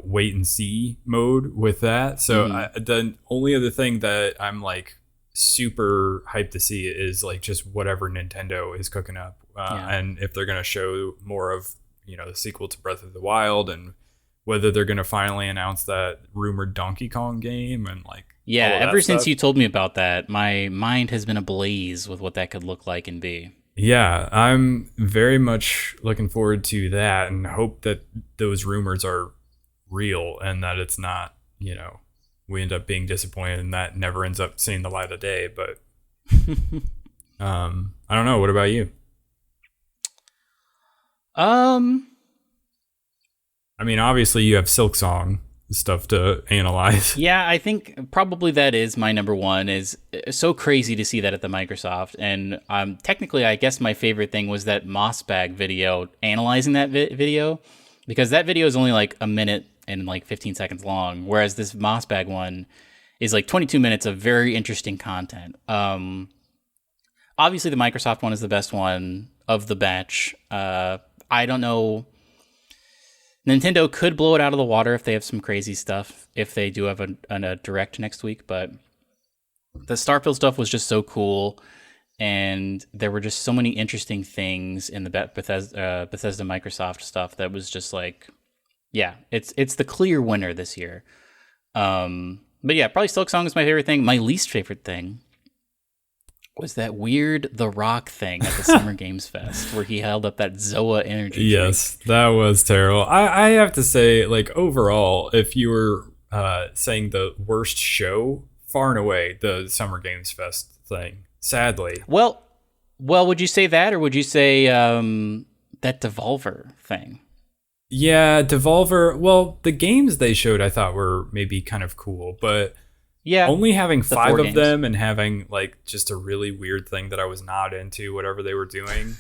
wait and see mode with that. So the only other thing that I'm like super hyped to see is like just whatever Nintendo is cooking up. And if they're going to show more of, the sequel to Breath of the Wild, and whether they're going to finally announce that rumored Donkey Kong game and like, ever since you told me about that, my mind has been ablaze with what that could look like and be. Yeah, I'm very much looking forward to that and hope that those rumors are real and that it's not, we end up being disappointed and that never ends up seeing the light of day. But I don't know. What about you? I mean, obviously you have Silksong stuff to analyze. Yeah, I think probably that is my number one. Is so crazy to see that at the Microsoft. And technically, I guess my favorite thing was that Mossbag video, analyzing that video, because that video is only like a minute and like 15 seconds long, whereas this Mossbag one is like 22 minutes of very interesting content. Obviously, the Microsoft one is the best one of the batch. I don't know. Nintendo could blow it out of the water if they have some crazy stuff, if they do have a direct next week, but the Starfield stuff was just so cool, and there were just so many interesting things in the Bethesda Microsoft stuff that was just like, it's the clear winner this year. But yeah, probably Silksong is my favorite thing. My least favorite thing was that weird The Rock thing at the Summer Games Fest where he held up that Zoa energy drink. Yes, that was terrible. I have to say, like, overall, if you were saying the worst show, far and away, the Summer Games Fest thing, sadly. Well, would you say that, or would you say that Devolver thing? Yeah, Devolver, well, the games they showed I thought were maybe kind of cool, but... Yeah, only having 5 of them and having like just a really weird thing that I was not into, whatever they were doing.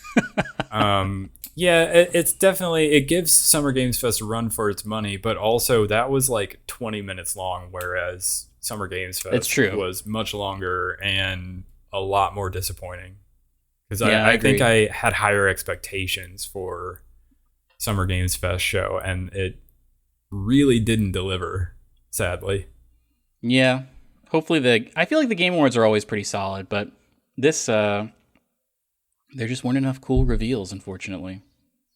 It's definitely, it gives Summer Games Fest a run for its money, but also that was like 20 minutes long, whereas Summer Games Fest was much longer and a lot more disappointing. Because I think I had higher expectations for Summer Games Fest show, and it really didn't deliver, sadly. Yeah, hopefully I feel like the Game Awards are always pretty solid, but this, there just weren't enough cool reveals, unfortunately.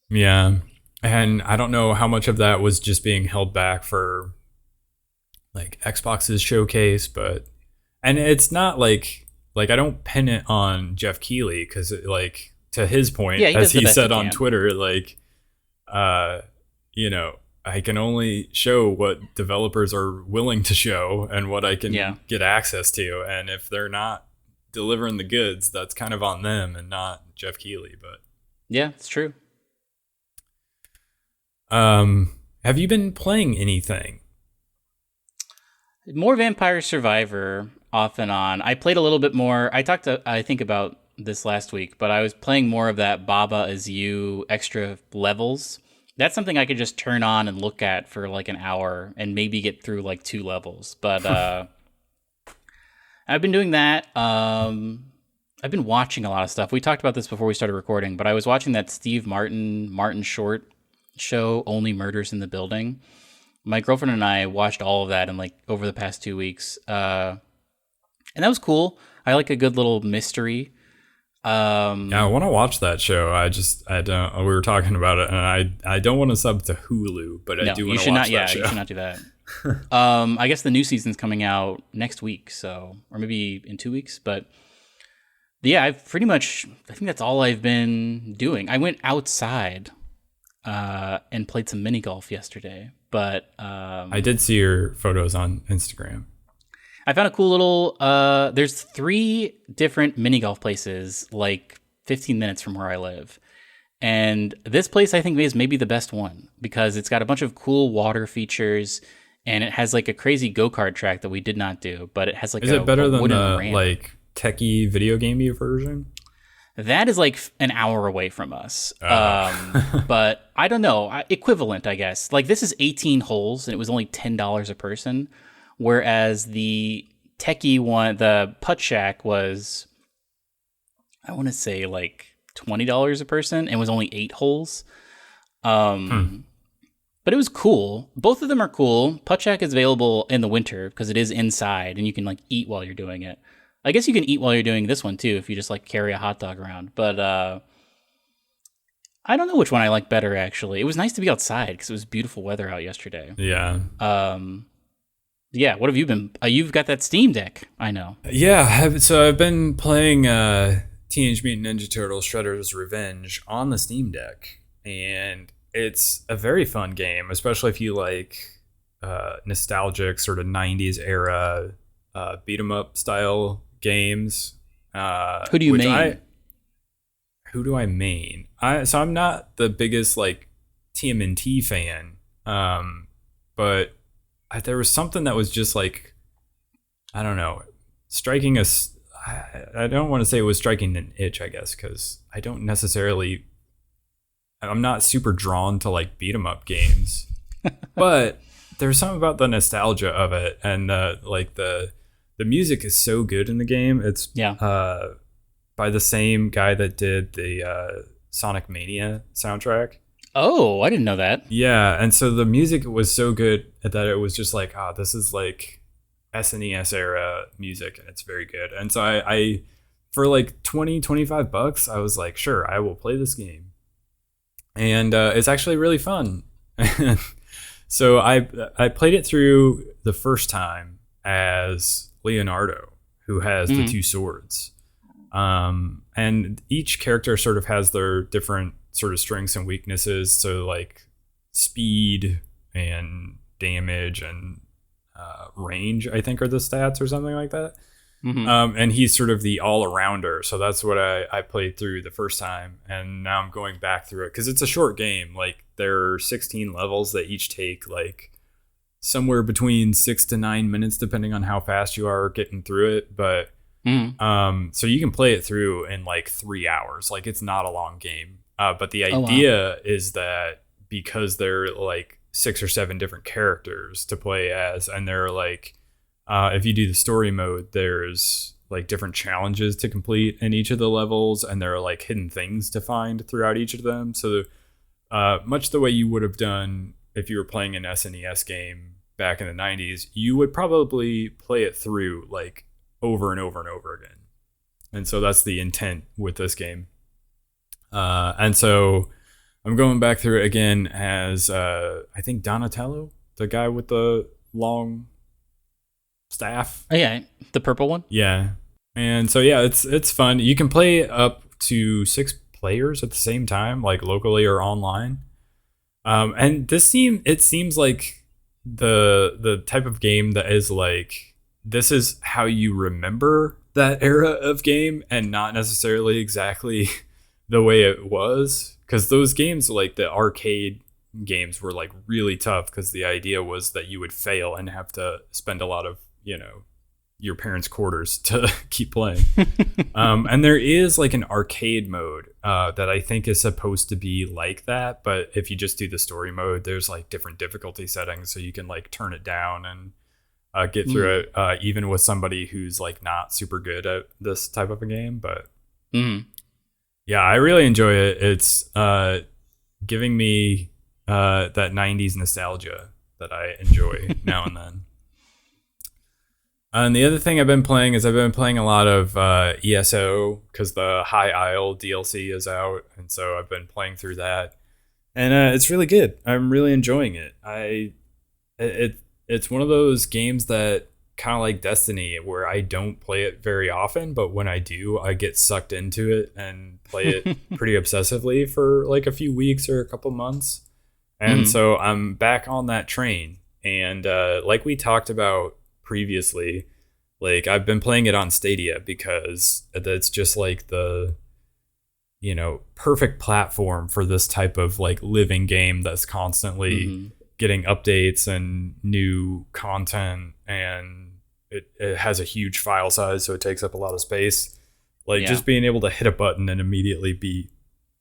Yeah, and I don't know how much of that was just being held back for, like, Xbox's showcase, and it's not like I don't pin it on Jeff Keighley, because, like, to his point, as he said on Twitter, like, I can only show what developers are willing to show and what I can get access to. And if they're not delivering the goods, that's kind of on them and not Jeff Keighley. But yeah, it's true. Have you been playing anything? More Vampire Survivor off and on. I played a little bit more. I think about this last week, but I was playing more of that Baba Is You extra levels. That's something I could just turn on and look at for like an hour and maybe get through like 2 levels. But I've been doing that. I've been watching a lot of stuff. We talked about this before we started recording, but I was watching that Steve Martin Short show, Only Murders in the Building. My girlfriend and I watched all of that in like over the past 2 weeks. And that was cool. I like a good little mystery. I want to watch that show. I don't. We were talking about it, and I don't want to sub to Hulu, but I do want to watch that show. You should not do that. I guess the new season's coming out next week, or maybe in 2 weeks. But yeah, I think that's all I've been doing. I went outside and played some mini golf yesterday, but I did see your photos on Instagram. I found a cool little, there's 3 different mini golf places, like 15 minutes from where I live. And this place I think is maybe the best one because it's got a bunch of cool water features and it has like a crazy go-kart track that we did not do, but it has like Is it better than wooden the ramp. like techie video gamey version? That is like an hour away from us. But I don't know. Equivalent, I guess. Like this is 18 holes and it was only $10 a person. Whereas the techie one, the Putt Shack was, I want to say like $20 a person and was only 8 holes. But it was cool. Both of them are cool. Putt Shack is available in the winter because it is inside and you can like eat while you're doing it. I guess you can eat while you're doing this one too if you just like carry a hot dog around. But I don't know which one I like better actually. It was nice to be outside because it was beautiful weather out yesterday. Yeah. Yeah. What have you been? You've got that Steam Deck. I know. Yeah. So I've been playing Teenage Mutant Ninja Turtles: Shredder's Revenge on the Steam Deck, and it's a very fun game, especially if you like nostalgic sort of '90s era beat 'em up style games. Who do you main? Who do I main? So I'm not the biggest like TMNT fan, but there was something that was just like, I don't know, striking us. I don't want to say it was striking an itch, I guess, because I don't necessarily. I'm not super drawn to like beat 'em up games, but there's something about the nostalgia of it, and like the music is so good in the game. It's by the same guy that did the Sonic Mania soundtrack. Oh, I didn't know that. Yeah, and so the music was so good that it was just like, this is like SNES era music, and it's very good. And so I for like $20-$25, I was like, sure, I will play this game. And it's actually really fun. So I played it through the first time as Leonardo, who has the two swords. And each character sort of has their different sort of strengths and weaknesses. So like speed and damage and range, I think, are the stats or something like that. And he's sort of the all-arounder. So that's what I played through the first time. And now I'm going back through it because it's a short game. Like there are 16 levels that each take like somewhere between 6 to 9 minutes, depending on how fast you are getting through it. But so you can play it through in like 3 hours. Like it's not a long game. But the idea is that because there are like 6 or 7 different characters to play as, and they're like, if you do the story mode, there's like different challenges to complete in each of the levels, and there are like hidden things to find throughout each of them. So much the way you would have done if you were playing an SNES game back in the 90s, you would probably play it through like over and over and over again. And so that's the intent with this game. And so I'm going back through it again as I think Donatello, the guy with the long staff. Oh yeah, the purple one. Yeah, and so yeah, it's fun. You can play up to 6 players at the same time, like locally or online. And it seems like the type of game that is like, this is how you remember that era of game, and not necessarily exactly the way it was. Because those games, like the arcade games, were like really tough because the idea was that you would fail and have to spend a lot of, your parents' quarters to keep playing. And there is like an arcade mode that I think is supposed to be like that. But if you just do the story mode, there's like different difficulty settings. So you can like turn it down and get through it, even with somebody who's like not super good at this type of a game. But yeah, I really enjoy it. It's giving me that 90s nostalgia that I enjoy now and then. And the other thing I've been playing is I've been playing a lot of ESO because the High Isle DLC is out. And so I've been playing through that. And it's really good. I'm really enjoying it. It's one of those games that kind of like Destiny, where I don't play it very often, but when I do, I get sucked into it and play it pretty obsessively for like a few weeks or a couple months. And so I'm back on that train. And like we talked about previously, like I've been playing it on Stadia because that's just like the perfect platform for this type of like living game that's constantly getting updates and new content, and it has a huge file size, so it takes up a lot of space. Like just being able to hit a button and immediately be,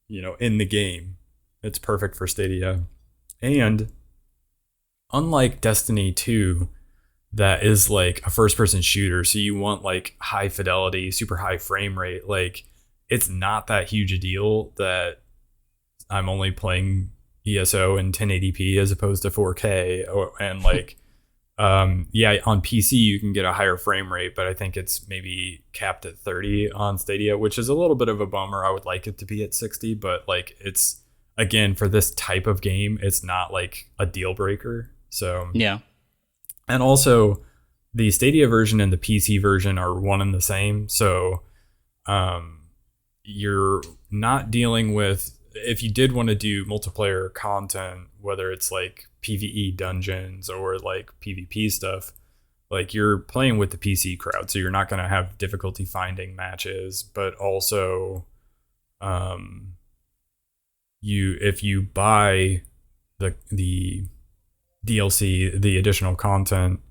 in the game. It's perfect for Stadia. And unlike Destiny 2, that is like a first person shooter, so you want like high fidelity, super high frame rate, like it's not that huge a deal that I'm only playing ESO in 1080p as opposed to 4K, and like on PC you can get a higher frame rate, but I think it's maybe capped at 30 on Stadia, which is a little bit of a bummer. I would like it to be at 60, but like it's, again, for this type of game, it's not like a deal breaker. So yeah. And also, the Stadia version and the PC version are one and the same. So you're not dealing with, if you did want to do multiplayer content, whether it's like PvE dungeons or like PvP stuff, like you're playing with the PC crowd. So you're not going to have difficulty finding matches. But also, if you buy the DLC, the additional content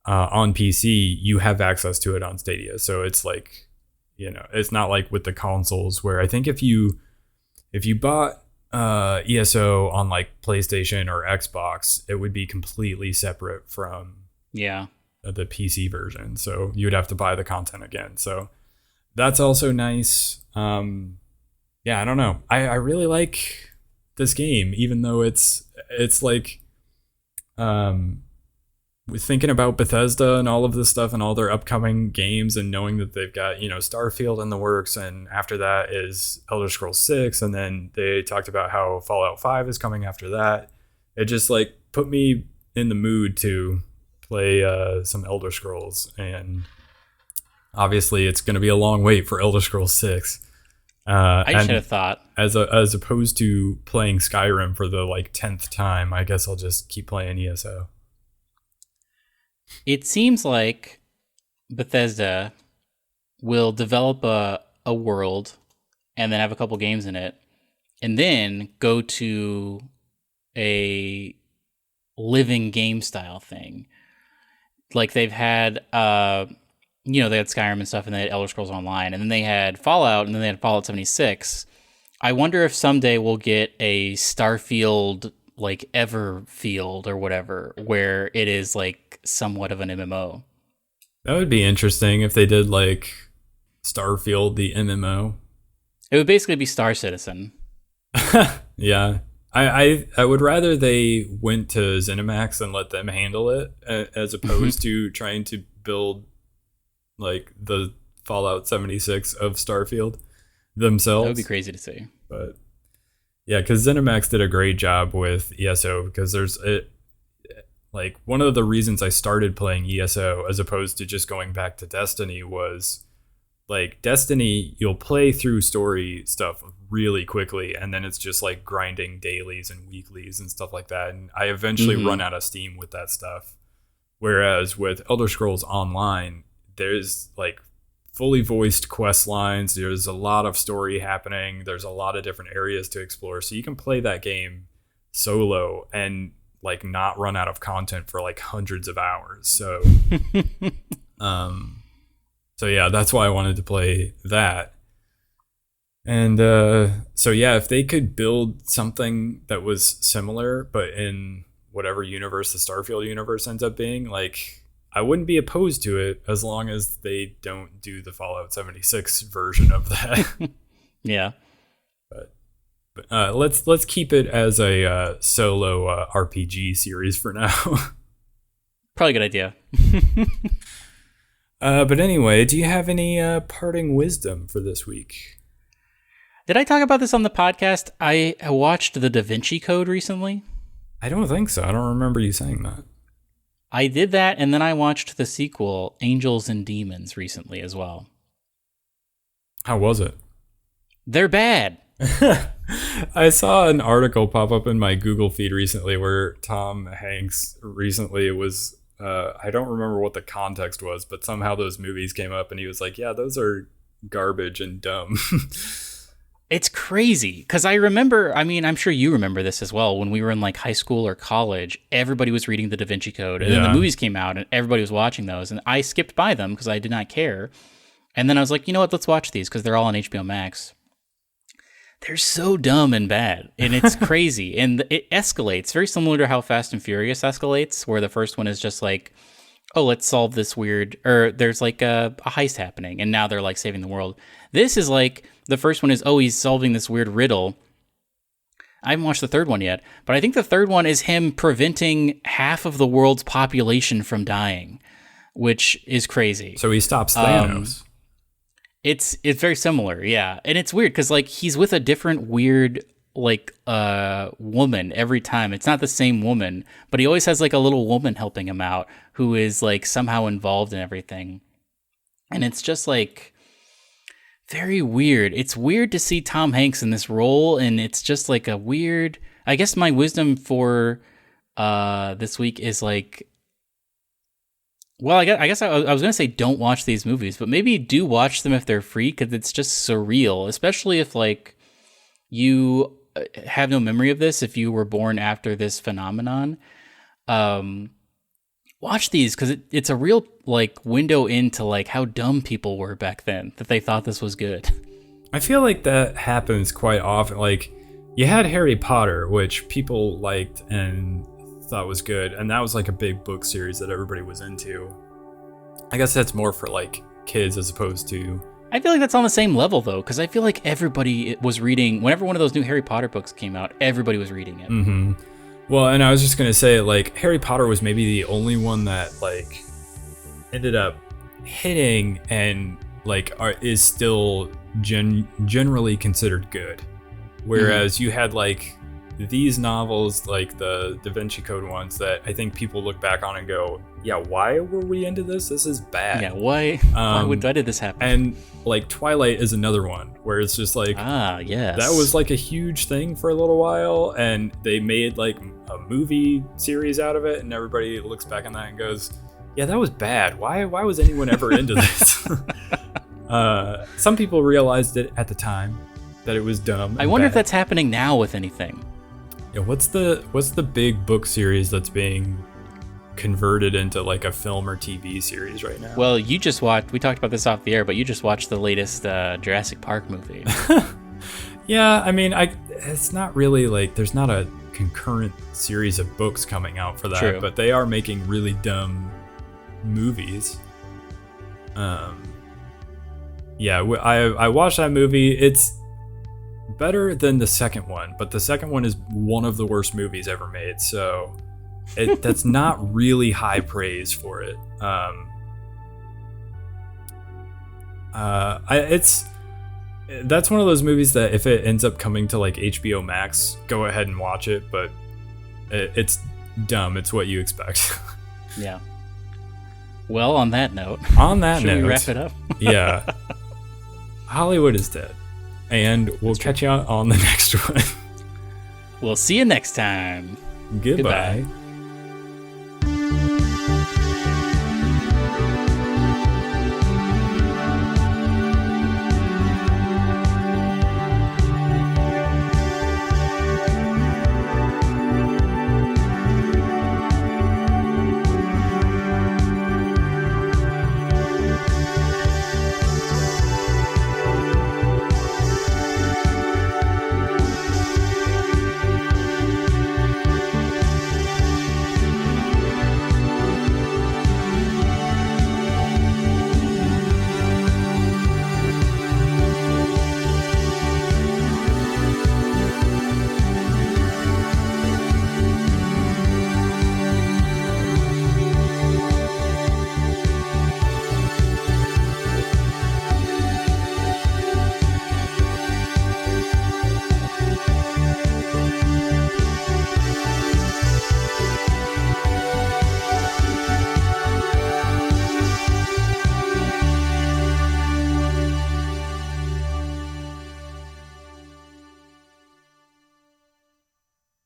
on PC, you have access to it on Stadia. So it's like, it's not like with the consoles where I think if you bought ESO on like PlayStation or Xbox, it would be completely separate from the PC version. So you would have to buy the content again. So that's also nice. I don't know. I really like this game, even though it's like, thinking about Bethesda and all of this stuff and all their upcoming games, and knowing that they've got, Starfield in the works, and after that is Elder Scrolls 6, and then they talked about how Fallout 5 is coming after that. It just like put me in the mood to play some Elder Scrolls, and obviously it's going to be a long wait for Elder Scrolls 6. I should have thought, as opposed to playing Skyrim for the like 10th time, I guess I'll just keep playing ESO. It seems like Bethesda will develop a world and then have a couple games in it, and then go to a living game style thing. Like they've had they had Skyrim and stuff, and they had Elder Scrolls Online, and then they had Fallout, and then they had Fallout 76. I wonder if someday we'll get a Starfield, like Everfield or whatever, where it is like somewhat of an MMO. That would be interesting if they did like Starfield, the MMO. It would basically be Star Citizen. Yeah. I would rather they went to ZeniMax and let them handle it, as opposed to trying to build like the Fallout 76 of Starfield themselves. That would be crazy to see. But yeah, because ZeniMax did a great job with ESO, because there's like one of the reasons I started playing ESO as opposed to just going back to Destiny was like Destiny, you'll play through story stuff really quickly, and then it's just like grinding dailies and weeklies and stuff like that. And I eventually run out of steam with that stuff. Whereas with Elder Scrolls Online, there's like fully voiced quest lines. There's a lot of story happening. There's a lot of different areas to explore. So you can play that game solo and like not run out of content for like hundreds of hours. So, so yeah, that's why I wanted to play that. And so yeah, if they could build something that was similar, but in whatever universe the Starfield universe ends up being, like, I wouldn't be opposed to it as long as they don't do the Fallout 76 version of that. Yeah. But let's keep it as a solo RPG series for now. Probably a good idea. But anyway, do you have any parting wisdom for this week? Did I talk about this on the podcast? I watched The Da Vinci Code recently. I don't think so. I don't remember you saying that. I did that, and then I watched the sequel, Angels and Demons, recently as well. How was it? They're bad. I saw an article pop up in my Google feed recently where Tom Hanks recently was, I don't remember what the context was, but somehow those movies came up, and he was like, yeah, those are garbage and dumb. It's crazy because I remember, I mean, I'm sure you remember this as well. When we were in like high school or college, everybody was reading the Da Vinci Code, and then the movies came out and everybody was watching those. And I skipped by them because I did not care. And then I was like, you know what? Let's watch these because they're all on HBO Max. They're so dumb and bad, and it's crazy. And it escalates very similar to how Fast and Furious escalates, where the first one is just like, oh, let's solve this weird, or there's like a heist happening, and now they're like saving the world. This is like, the first one is, oh, he's solving this weird riddle. I haven't watched the third one yet, but I think the third one is him preventing half of the world's population from dying, which is crazy. So he stops Thanos. It's very similar, yeah. And it's weird because like he's with a different weird like woman every time. It's not the same woman, but he always has like a little woman helping him out who is like somehow involved in everything. And it's just like very weird. It's weird to see Tom Hanks in this role, and it's just like a weird, I guess my wisdom for this week is like, well, I guess I was going to say don't watch these movies, but maybe do watch them if they're free, because it's just surreal, especially if like you have no memory of this, if you were born after this phenomenon. Watch these because it's a real like window into like how dumb people were back then, that they thought this was good. I feel like that happens quite often. Like you had Harry Potter, which people liked and thought was good, and that was like a big book series that everybody was into. I guess that's more for like kids as opposed to, I feel like that's on the same level though, because I feel like everybody was reading, whenever one of those new Harry Potter books came out, everybody was reading it. Mm-hmm. Well, and I was just gonna say, like, Harry Potter was maybe the only one that like ended up hitting and like is still generally considered good, whereas you had like these novels, like the Da Vinci Code ones, that I think people look back on and go, yeah, why were we into this? This is bad. Yeah, why did this happen? And like Twilight is another one where it's just like, yes, that was like a huge thing for a little while, and they made like a movie series out of it, and everybody looks back on that and goes, yeah, that was bad. Why was anyone ever into this? Some people realized it at the time that it was dumb. I wonder if that's happening now with anything. Yeah, what's the big book series that's being converted into like a film or TV series right now? Well, you just watched, we talked about this off the air, but you just watched the latest Jurassic Park movie. Yeah, I mean, it's not really like, there's not a concurrent series of books coming out for that. True. But they are making really dumb movies. Yeah, I watched that movie. It's better than the second one, but the second one is one of the worst movies ever made, so that's not really high praise for it. That's one of those movies that if it ends up coming to like HBO Max, go ahead and watch it, but it's dumb. It's what you expect. Yeah. Well, on that note, should we wrap it up? Yeah. Hollywood is dead. And we'll catch you on the next one. We'll see you next time. Goodbye.